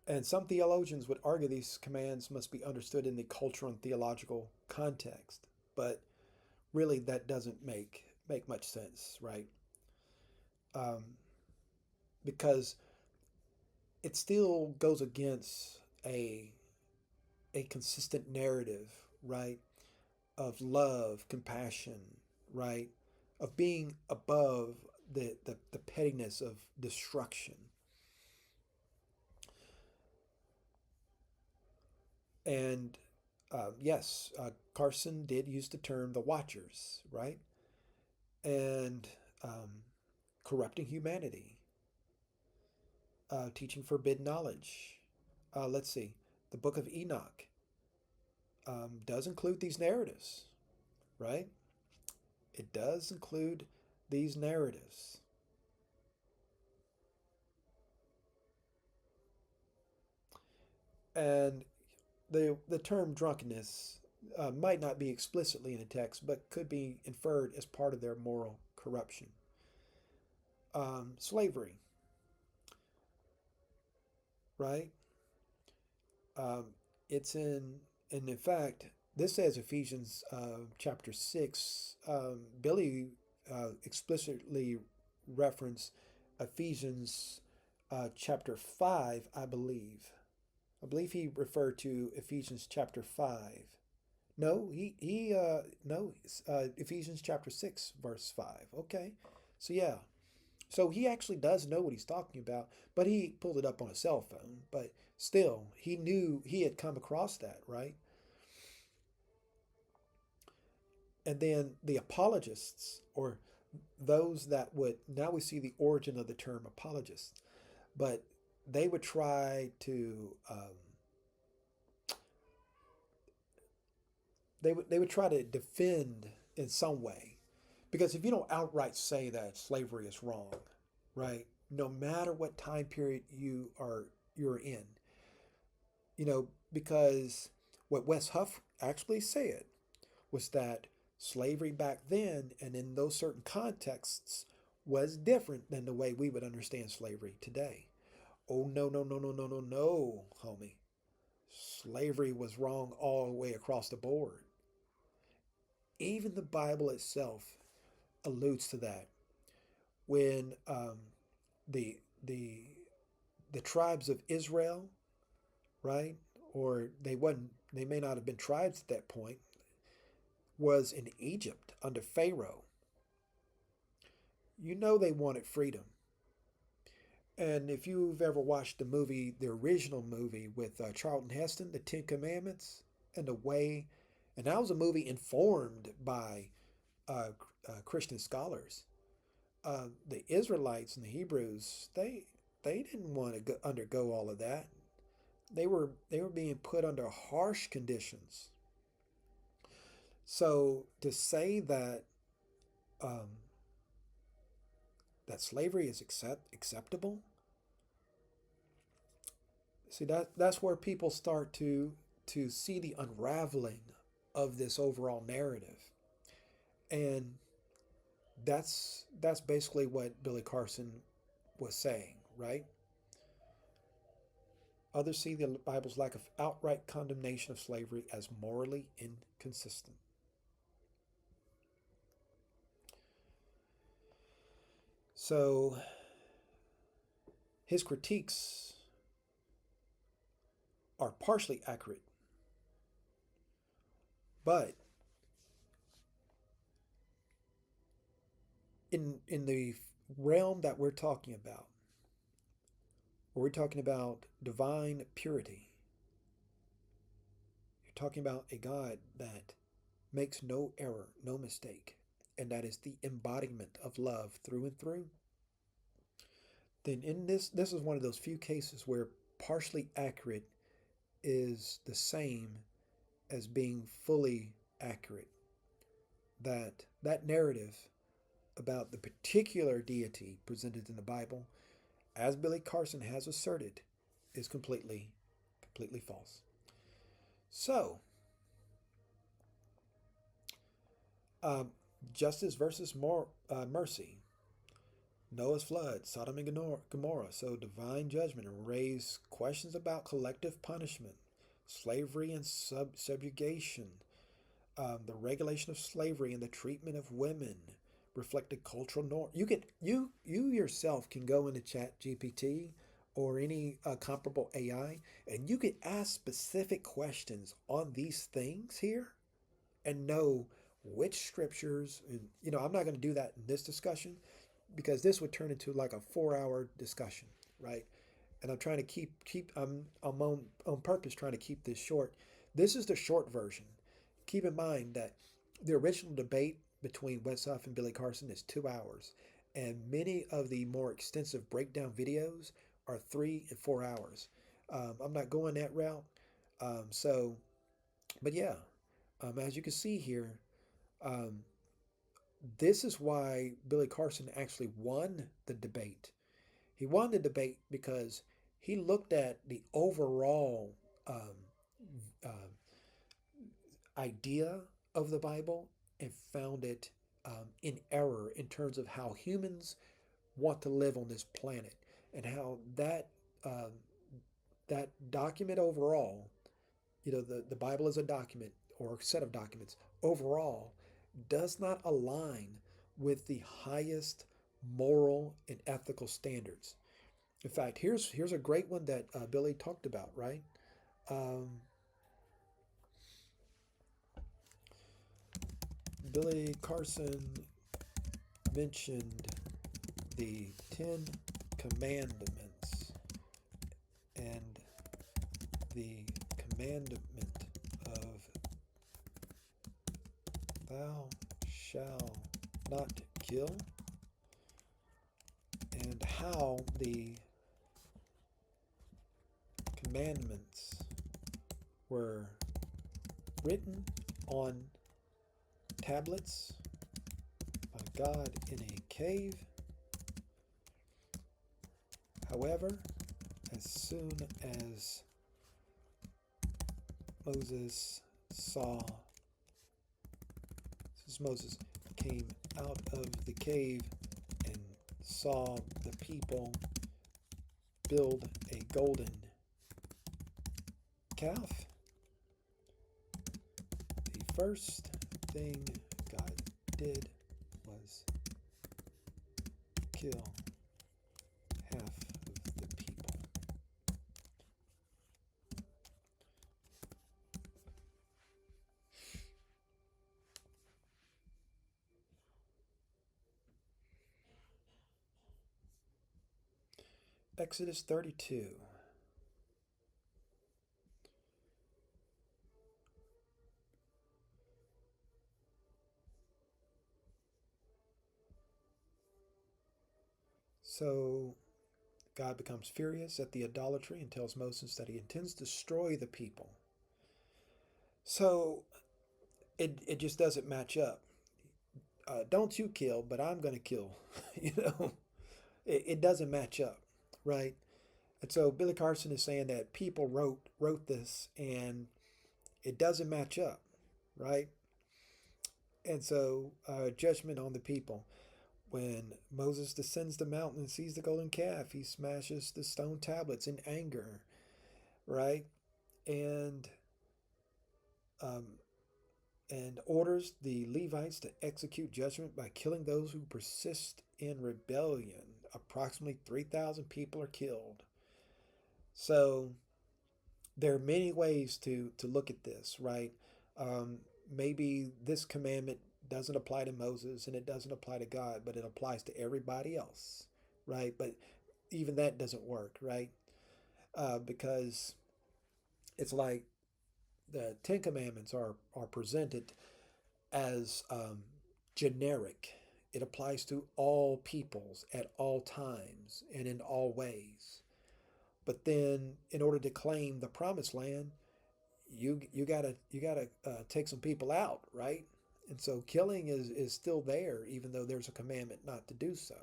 And some theologians would argue these commands must be understood in the cultural and theological context. But really, that doesn't make much sense, right? Um, because it still goes against a consistent narrative, right? Of love, compassion, right? Of being above the pettiness of destruction. And yes, Carson did use the term the Watchers, right? And corrupting humanity, teaching forbidden knowledge. Let's see, the Book of Enoch does include these narratives, right? It does include these narratives. And the term drunkenness might not be explicitly in the text, but could be inferred as part of their moral corruption. Slavery, right? Um, it's and in fact, this says Ephesians chapter 6. Billy explicitly referenced Ephesians chapter 5, I believe. I believe he referred to Ephesians chapter 5. No, he no, Ephesians chapter 6 verse 5. Okay. So yeah. So he actually does know what he's talking about, but he pulled it up on a cell phone, but still, he knew he had come across that, right? And then the apologists, or those that would, now we see the origin of the term apologist, but they would try to they would try to defend in some way, because if you don't outright say that slavery is wrong, right? no matter what time period you're in. Because what Wes Huff actually said was that slavery back then and in those certain contexts was different than the way we would understand slavery today. Oh, no, no, no, no, no, no, no, homie. Slavery was wrong all the way across the board. Even the Bible itself alludes to that. When the the the tribes of Israel, right, or they may not have been tribes at that point, was in Egypt under Pharaoh. They wanted freedom. And if you've ever watched the original movie with Charlton Heston, The Ten Commandments, and and that was a movie informed by Christian scholars. The Israelites and the Hebrews, they didn't want to undergo all of that. They were being put under harsh conditions. So to say um, that slavery is acceptable, see that's where people start to see the unraveling of this overall narrative, and that's basically what Billy Carson was saying, right? Others see the Bible's lack of outright condemnation of slavery as morally inconsistent. So his critiques are partially accurate, but in the realm that we're talking about, where we're talking about divine purity, you're talking about a God that makes no error, no mistake, and that is the embodiment of love through and through, then in this is one of those few cases where partially accurate is the same as being fully accurate. That narrative about the particular deity presented in the Bible, as Billy Carson has asserted, is completely false. So, justice versus mercy. Noah's flood, Sodom and Gomorrah. So divine judgment and raise questions about collective punishment, slavery and subjugation, the regulation of slavery and the treatment of women, reflected cultural norm. You yourself can go into Chat GPT or any comparable AI, and you can ask specific questions on these things here, and know which scriptures. And I'm not going to do that in this discussion, because this would turn into like a 4-hour discussion, right? And I'm trying to keep I'm on purpose trying to keep this short. This is the short version. Keep in mind that the original debate between Wes Huff and Billy Carson is 2 hours, and many of the more extensive breakdown videos are 3 and 4 hours. I'm not going that route. But yeah, as you can see here, um, this is why Billy Carson actually won the debate. He won the debate because he looked at the overall uh, idea of the Bible and found it in error in terms of how humans want to live on this planet, and how um, that document overall, the Bible is a document or a set of documents overall, does not align with the highest moral and ethical standards. In fact, here's a great one that Billy talked about, right? Um, Billy Carson mentioned the Ten Commandments and the commandment of thou shalt not kill, and how the commandments were written on tablets by God in a cave, However, as soon as Moses saw, since Moses came out of the cave and saw the people build a golden calf, the first thing God did was kill half of the people. Exodus 32. So God becomes furious at the idolatry and tells Moses that he intends to destroy the people. So it just doesn't match up. Don't you kill, but I'm going to kill. you know, it doesn't match up, right? And so Billy Carson is saying that people wrote this and it doesn't match up, right? And so judgment on the people. When Moses descends the mountain and sees the golden calf, he smashes the stone tablets in anger, right? And um, and orders the Levites to execute judgment by killing those who persist in rebellion. Approximately 3,000 people are killed. So there are many ways to look at this, right? Maybe this commandment doesn't apply to Moses and it doesn't apply to God, but it applies to everybody else, right? But even that doesn't work, right? Because it's like the Ten Commandments are presented as generic. It applies to all peoples at all times and in all ways. But then, in order to claim the promised land, you gotta take some people out, right? And so killing is still there, even though there's a commandment not to do so.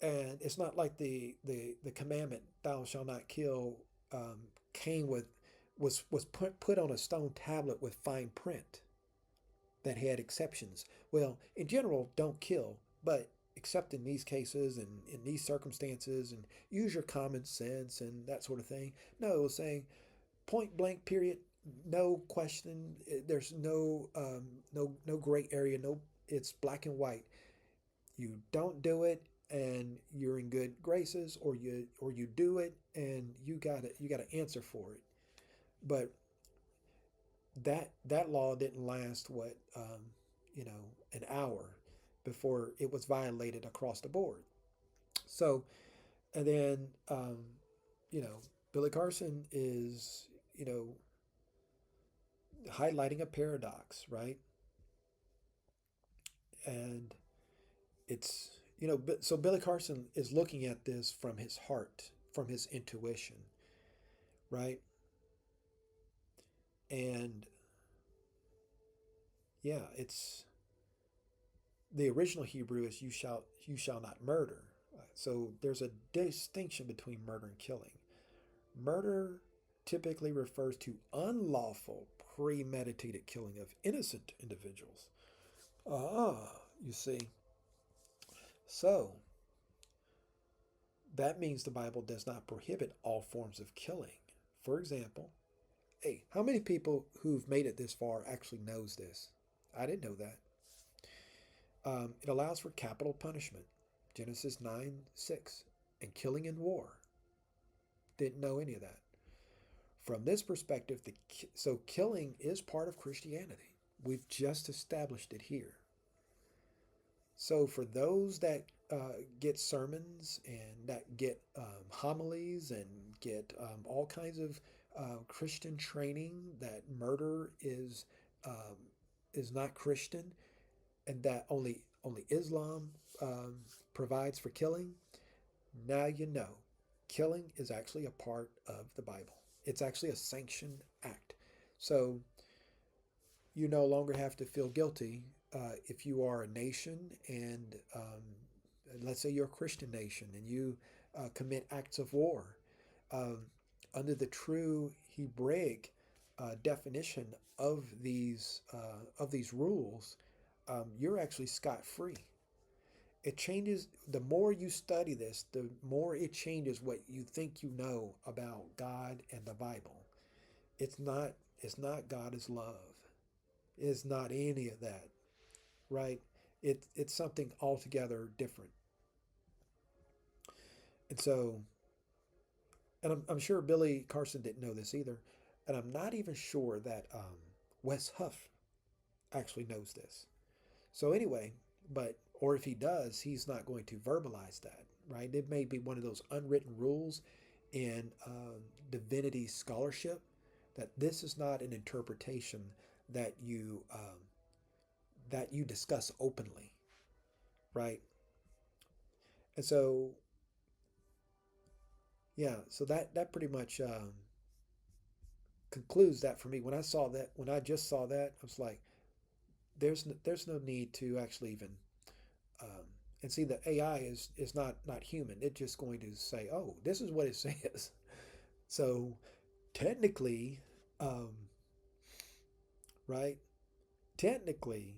And it's not like the commandment "Thou shalt not kill" came with was put on a stone tablet with fine print that had exceptions. Well, in general, don't kill, but except in these cases and in these circumstances, and use your common sense and that sort of thing. No, it was saying point blank, period, no question. There's no gray area. No, it's black and white. You don't do it, and you're in good graces, or you do it, and you gotta answer for it. But that law didn't last an hour before it was violated across the board. So and then you know Billy Carson is highlighting a paradox, right? And it's so Billy Carson is looking at this from his heart, from his intuition, right? And yeah, it's the original Hebrew is you shall not murder. So there's a distinction between murder and killing. Murder typically refers to unlawful, premeditated killing of innocent individuals. You see. So that means the Bible does not prohibit all forms of killing. For example, hey, how many people who've made it this far actually knows this? I didn't know that. It allows for capital punishment. Genesis 9:6, and killing in war. Didn't know any of that. From this perspective, so killing is part of Christianity. We've just established it here. So for those that get sermons and that get homilies and get all kinds of Christian training that murder is not Christian and that only Islam provides for killing, now you know killing is actually a part of the Bible. It's actually a sanctioned act. So you no longer have to feel guilty if you are a nation and let's say you're a Christian nation and you commit acts of war, um, under the true Hebraic definition of these rules, you're actually scot free. It changes the more you study this, the more it changes what you think you know about God and the Bible. It's not God is love. It's not any of that, right? It's something altogether different. And so, and I'm sure Billy Carson didn't know this either, and I'm not even sure that Wes Huff actually knows this. So anyway, but or if he does, he's not going to verbalize that, right? It may be one of those unwritten rules in divinity scholarship that this is not an interpretation that you discuss openly, right? And so yeah, so that pretty much concludes that for me. When I saw that, when I just saw that, I was like, there's no need to actually even and see the AI is not human. It's just going to say, oh, this is what it says. So technically, um, right? Technically,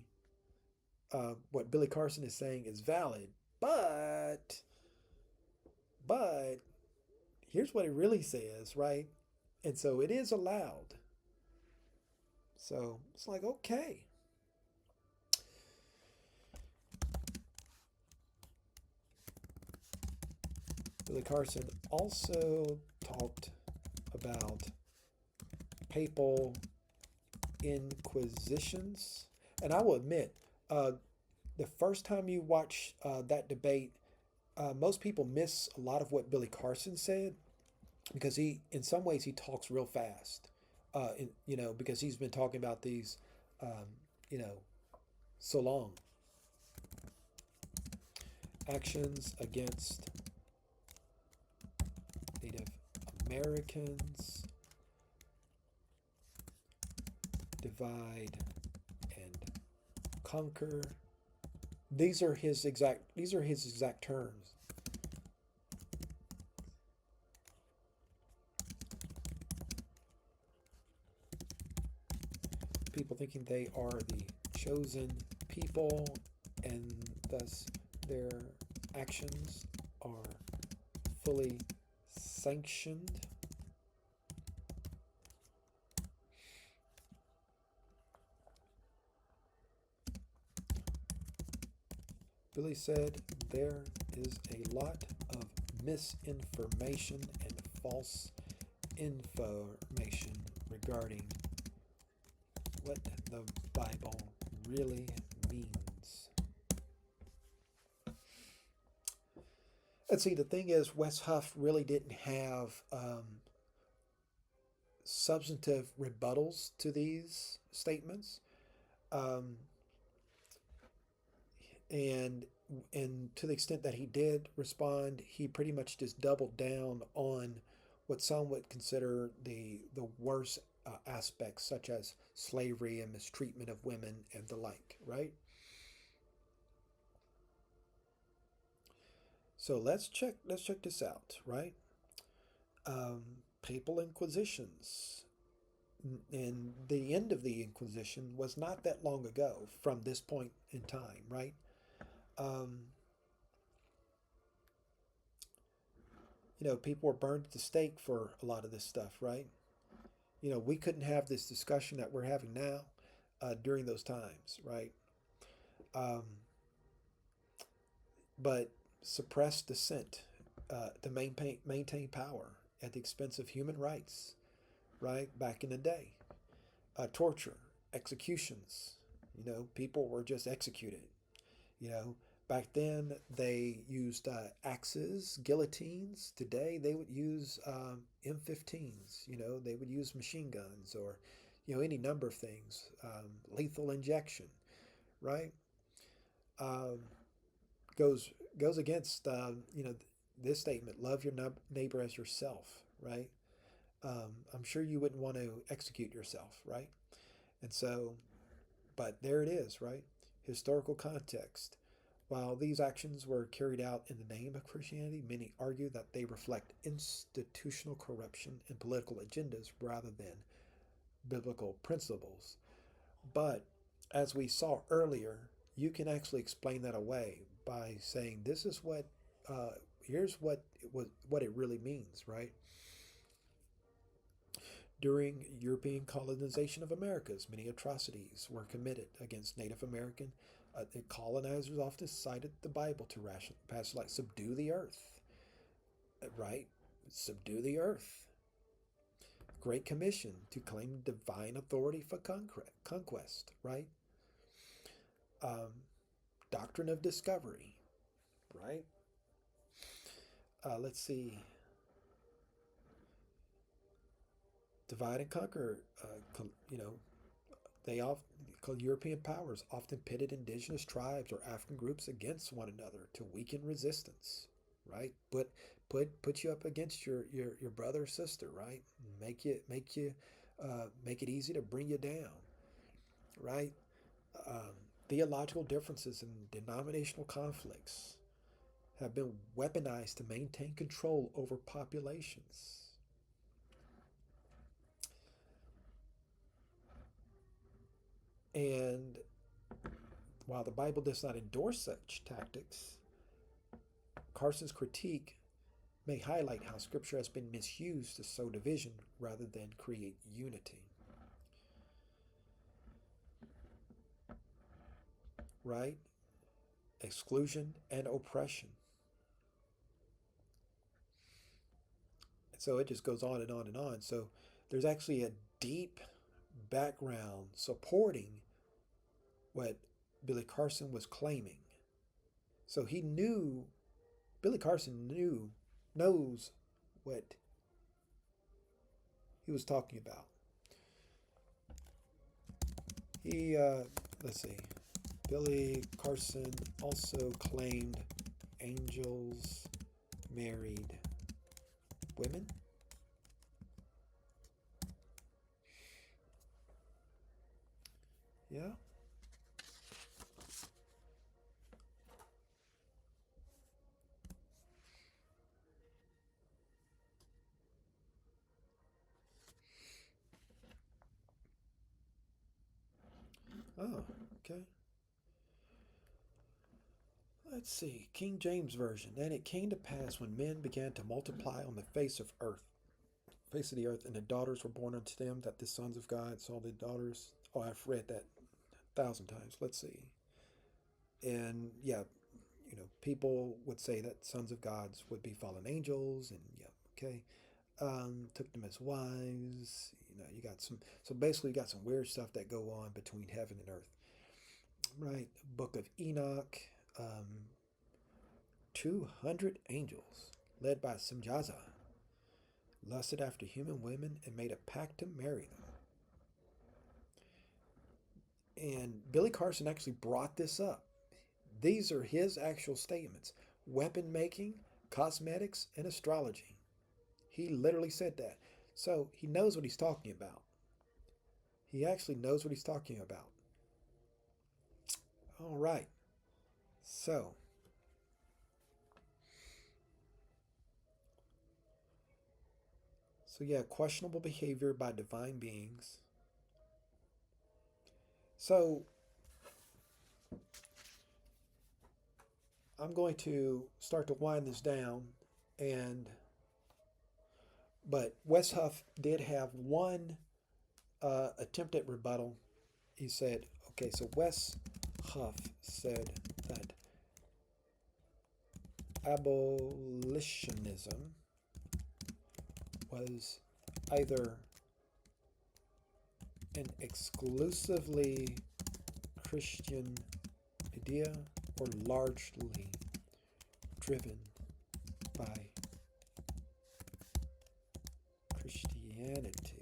what Billy Carson is saying is valid, but but here's what it really says, right? And so it is allowed. So it's like, okay. Billy Carson also talked about papal inquisitions. And I will admit, the first time you watch that debate, most people miss a lot of what Billy Carson said because in some ways, he talks real fast. Because he's been talking about these, um, you know, so long. Actions against Native Americans, divide and conquer. These are his exact terms. People thinking they are the chosen people and thus their actions are fully sanctioned. Billy said there is a lot of misinformation and false information regarding what the Bible really means. And see, the thing is, Wes Huff really didn't have substantive rebuttals to these statements. Um, and and to the extent that he did respond, he pretty much just doubled down on what some would consider the worst aspects, such as slavery and mistreatment of women and the like. Right. So let's check this out. Right. Um, Papal inquisitions. And the end of the Inquisition was not that long ago from this point in time, right? Um, People were burned at the stake for a lot of this stuff, right? We couldn't have this discussion that we're having now during those times, right? Um, but suppressed dissent to maintain power at the expense of human rights, right? Back in the day, torture, executions. People were just executed. You know, Back then they used axes, guillotines. Today they would use M15s. They would use machine guns or, any number of things. Lethal injection, right? Um, goes against this statement: love your neighbor as yourself, right? I'm sure you wouldn't want to execute yourself, right? And so, but there it is, right? Historical context. While these actions were carried out in the name of Christianity, many argue that they reflect institutional corruption and political agendas rather than biblical principles. But as we saw earlier, you can actually explain that away by saying this is here's what it really means, right? During European colonization of Americas, many atrocities were committed against Native American. The colonizers often cited the Bible to ration passages like "subdue the earth," right? Subdue the earth. Great Commission to claim divine authority for conquest, right? Doctrine of discovery, right? Let's see. Divide and conquer. They often European powers often pitted indigenous tribes or African groups against one another to weaken resistance, right? Put you up against your brother or sister, right? Make it easy to bring you down, right? Um, Theological differences and denominational conflicts have been weaponized to maintain control over populations. And while the Bible does not endorse such tactics, Carson's critique may highlight how Scripture has been misused to sow division rather than create unity. Right? Exclusion and oppression. So it just goes on and on and on. So there's actually a deep background supporting what Billy Carson was claiming. So Billy Carson knows what he was talking about. Let's see, Billy Carson also claimed angels married women. Yeah. Oh, okay. Let's see. King James Version. And it came to pass when men began to multiply on the face of the earth, and the daughters were born unto them, that the sons of God saw the daughters. Oh, I've read that 1,000 times. Let's see. And yeah, people would say that sons of gods would be fallen angels, and yeah, okay. Took them as wives. You got some. So basically, you got some weird stuff that go on between heaven and earth, right? Book of Enoch. 200 angels, led by Simjaza, lusted after human women and made a pact to marry them. And Billy Carson actually brought this up. These are his actual statements: weapon making, cosmetics, and astrology. He literally said that. So he knows what he's talking about. He actually knows what he's talking about. All right. So yeah, questionable behavior by divine beings. So I'm going to start to wind this down, but Wes Huff did have one attempt at rebuttal. He said, okay, so Wes Huff said that abolitionism was either an exclusively Christian idea or largely driven by Christianity.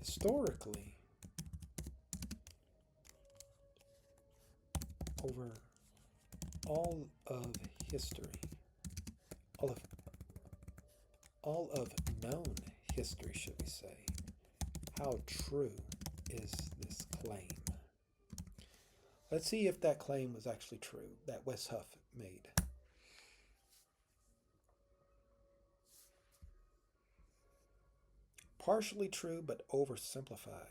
Historically, over all of history, all of known history, should we say. How true is this claim? Let's see if that claim was actually true that Wes Huff made. Partially true, but oversimplified.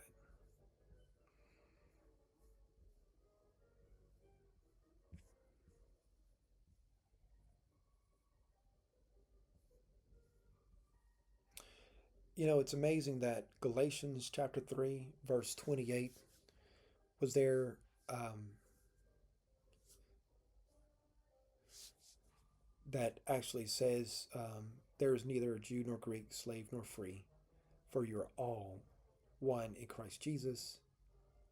You know, it's amazing that Galatians chapter 3, verse 28 was there. That actually says, there is neither Jew nor Greek, slave nor free, for you're all one in Christ Jesus.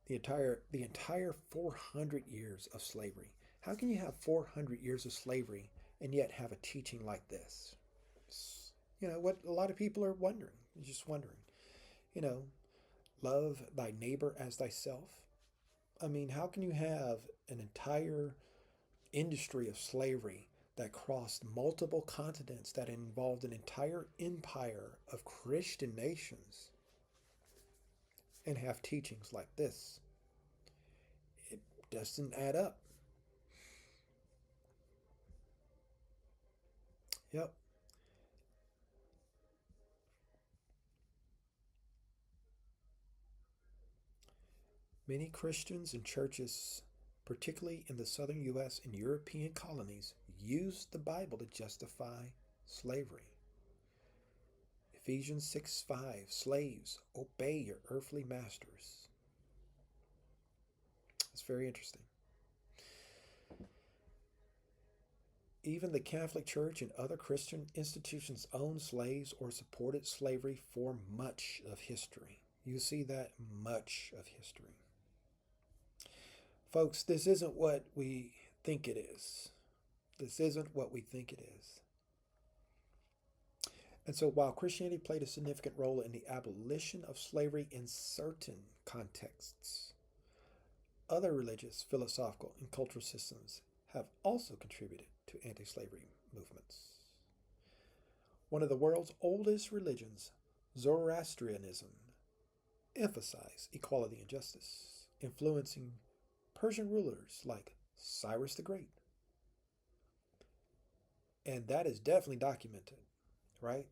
The entire 400 years of slavery. How can you have 400 years of slavery and yet have a teaching like this? You know what a lot of people are wondering, just wondering. You know, love thy neighbor as thyself. I mean, how can you have an entire industry of slavery that crossed multiple continents, that involved an entire empire of Christian nations, and have teachings like this? It doesn't add up. Yep. Many Christians and churches, particularly in the southern U.S. and European colonies, used the Bible to justify slavery. Ephesians 6:5, slaves, obey your earthly masters. It's very interesting. Even the Catholic Church and other Christian institutions owned slaves or supported slavery for much of history. You see that, much of history. Folks, this isn't what we think it is. This isn't what we think it is. And so while Christianity played a significant role in the abolition of slavery in certain contexts, other religious, philosophical, and cultural systems have also contributed to anti-slavery movements. One of the world's oldest religions, Zoroastrianism, emphasized equality and justice, influencing Persian rulers like Cyrus the Great. And that is definitely documented, right?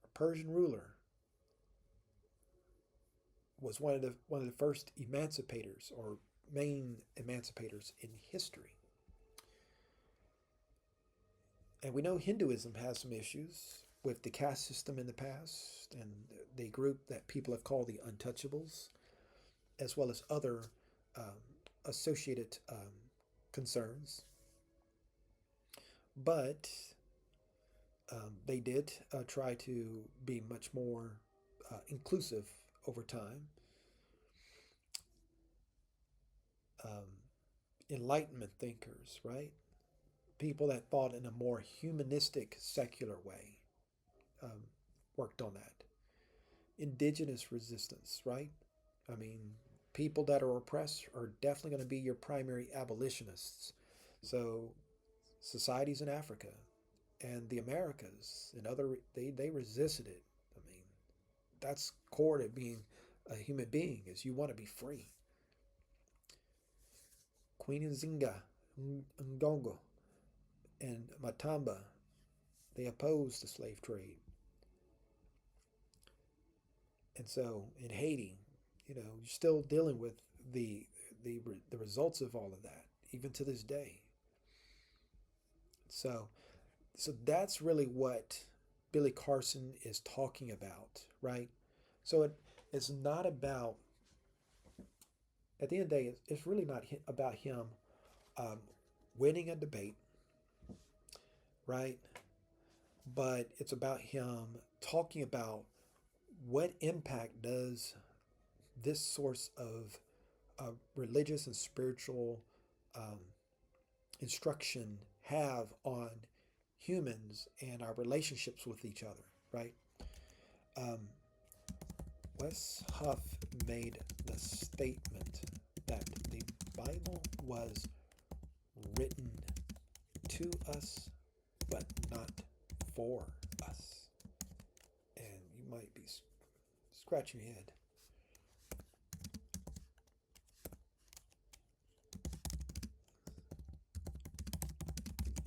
A Persian ruler was one of the first emancipators, or main emancipators in history. And we know Hinduism has some issues with the caste system in the past, and the group that people have called the untouchables, as well as other associated concerns. But they did try to be much more inclusive over time. Enlightenment thinkers, right? People that thought in a more humanistic, secular way worked on that. Indigenous resistance, right? I mean, people that are oppressed are definitely going to be your primary abolitionists. So societies in Africa and the Americas and other, they resisted it. I mean, that's core to being a human being, is you want to be free. Queen Nzinga, Ngongo, and Matamba, they opposed the slave trade. And so in Haiti, you know, you're still dealing with the results of all of that, even to this day. So that's really what Billy Carson is talking about, right? So it's not about, at the end of the day, it's really not about him um, winning a debate, right? But it's about him talking about what impact does this source of religious and spiritual um, instruction have on humans and our relationships with each other, right? Um, Wes Huff made the statement that the Bible was written to us, but not for us. And you might be scratching your head.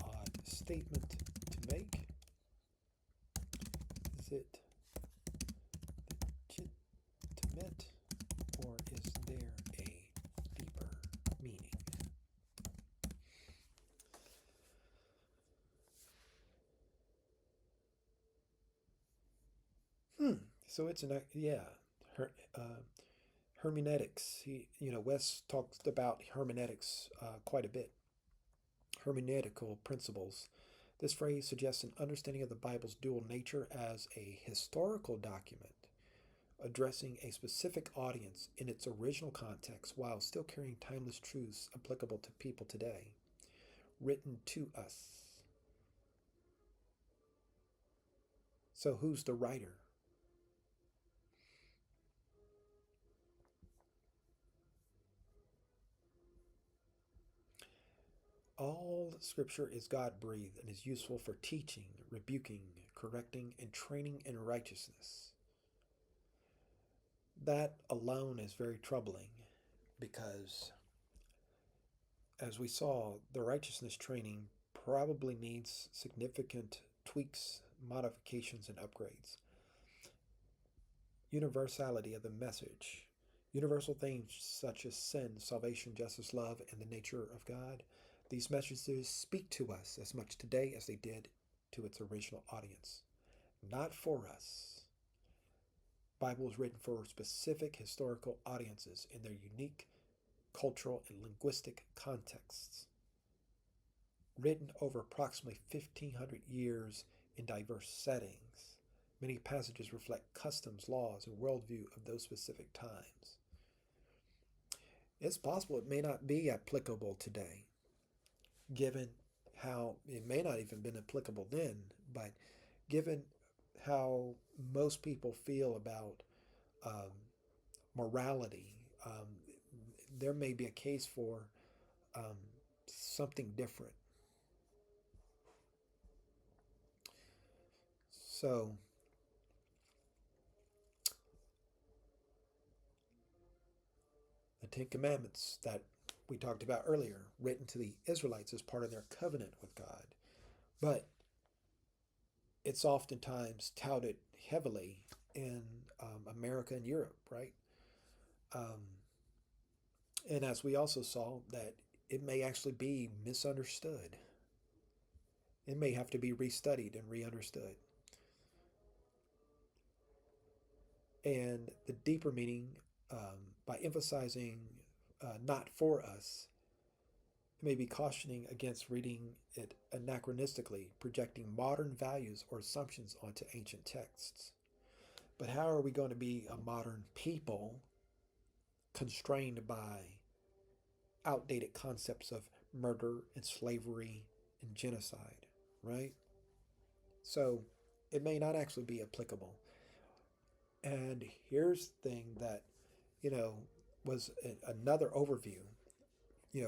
Odd statement to make. Is it legitimate, or is there a deeper meaning? So it's an her, hermeneutics. Wes talks about hermeneutics quite a bit. Hermeneutical principles. This phrase suggests an understanding of the Bible's dual nature as a historical document addressing a specific audience in its original context while still carrying timeless truths applicable to people today. Written to us. So, who's the writer? All scripture is God breathed and is useful for teaching, rebuking, correcting, and training in righteousness. That alone is very troubling because, as we saw, the righteousness training probably needs significant tweaks, modifications, and upgrades. Universality of the message. Universal themes such as sin, salvation, justice, love, and the nature of God. These messages speak to us as much today as they did to its original audience. Not for us. The Bible was written for specific historical audiences in their unique cultural and linguistic contexts. Written over approximately 1,500 years in diverse settings, many passages reflect customs, laws, and worldview of those specific times. It's possible it may not be applicable today, given how it may not even been applicable then, but given how most people feel about morality, there may be a case for something different. So, the Ten Commandments that we talked about earlier, written to the Israelites as part of their covenant with God. But it's oftentimes touted heavily in America and Europe, right? And as we also saw, that it may actually be misunderstood. It may have to be restudied and re-understood. And the deeper meaning, by emphasizing not for us, may be cautioning against reading it anachronistically, projecting modern values or assumptions onto ancient texts. But how are we going to be a modern people constrained by outdated concepts of murder and slavery and genocide, right? So it may not actually be applicable. And here's the thing that, was another overview,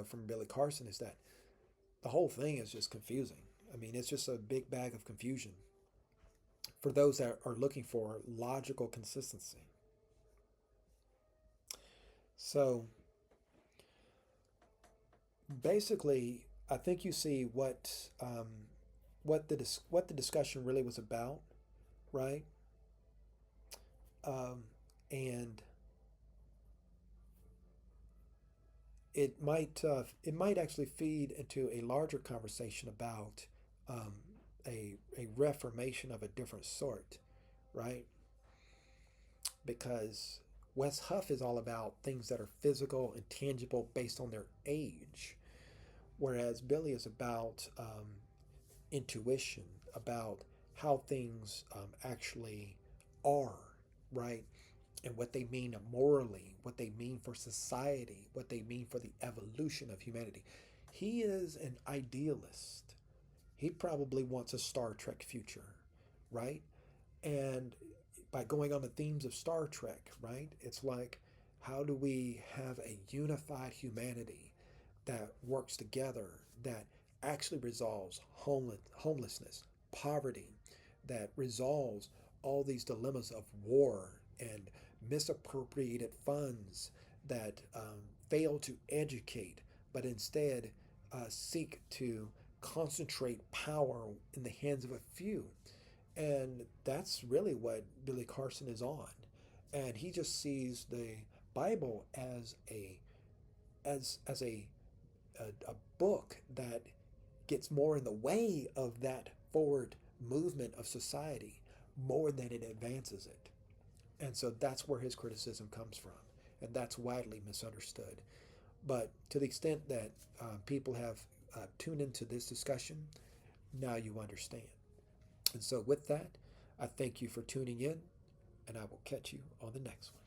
from Billy Carson, is that the whole thing is just confusing. I mean, it's just a big bag of confusion for those that are looking for logical consistency. So basically, I think you see what the discussion really was about, right? And it might actually feed into a larger conversation about a reformation of a different sort, right? Because Wes Huff is all about things that are physical and tangible based on their age, whereas Billy is about intuition, about how things actually are, right? And what they mean morally, what they mean for society, what they mean for the evolution of humanity. He is an idealist. He probably wants a Star Trek future, right? And by going on the themes of Star Trek, right? It's like, how do we have a unified humanity that works together, that actually resolves homelessness, poverty, that resolves all these dilemmas of war and misappropriated funds that fail to educate, but instead seek to concentrate power in the hands of a few. And that's really what Billy Carson is on. And he just sees the Bible as a book that gets more in the way of that forward movement of society more than it advances it. And so that's where his criticism comes from. And that's widely misunderstood. But to the extent that people have tuned into this discussion, now you understand. And so with that, I thank you for tuning in, and I will catch you on the next one.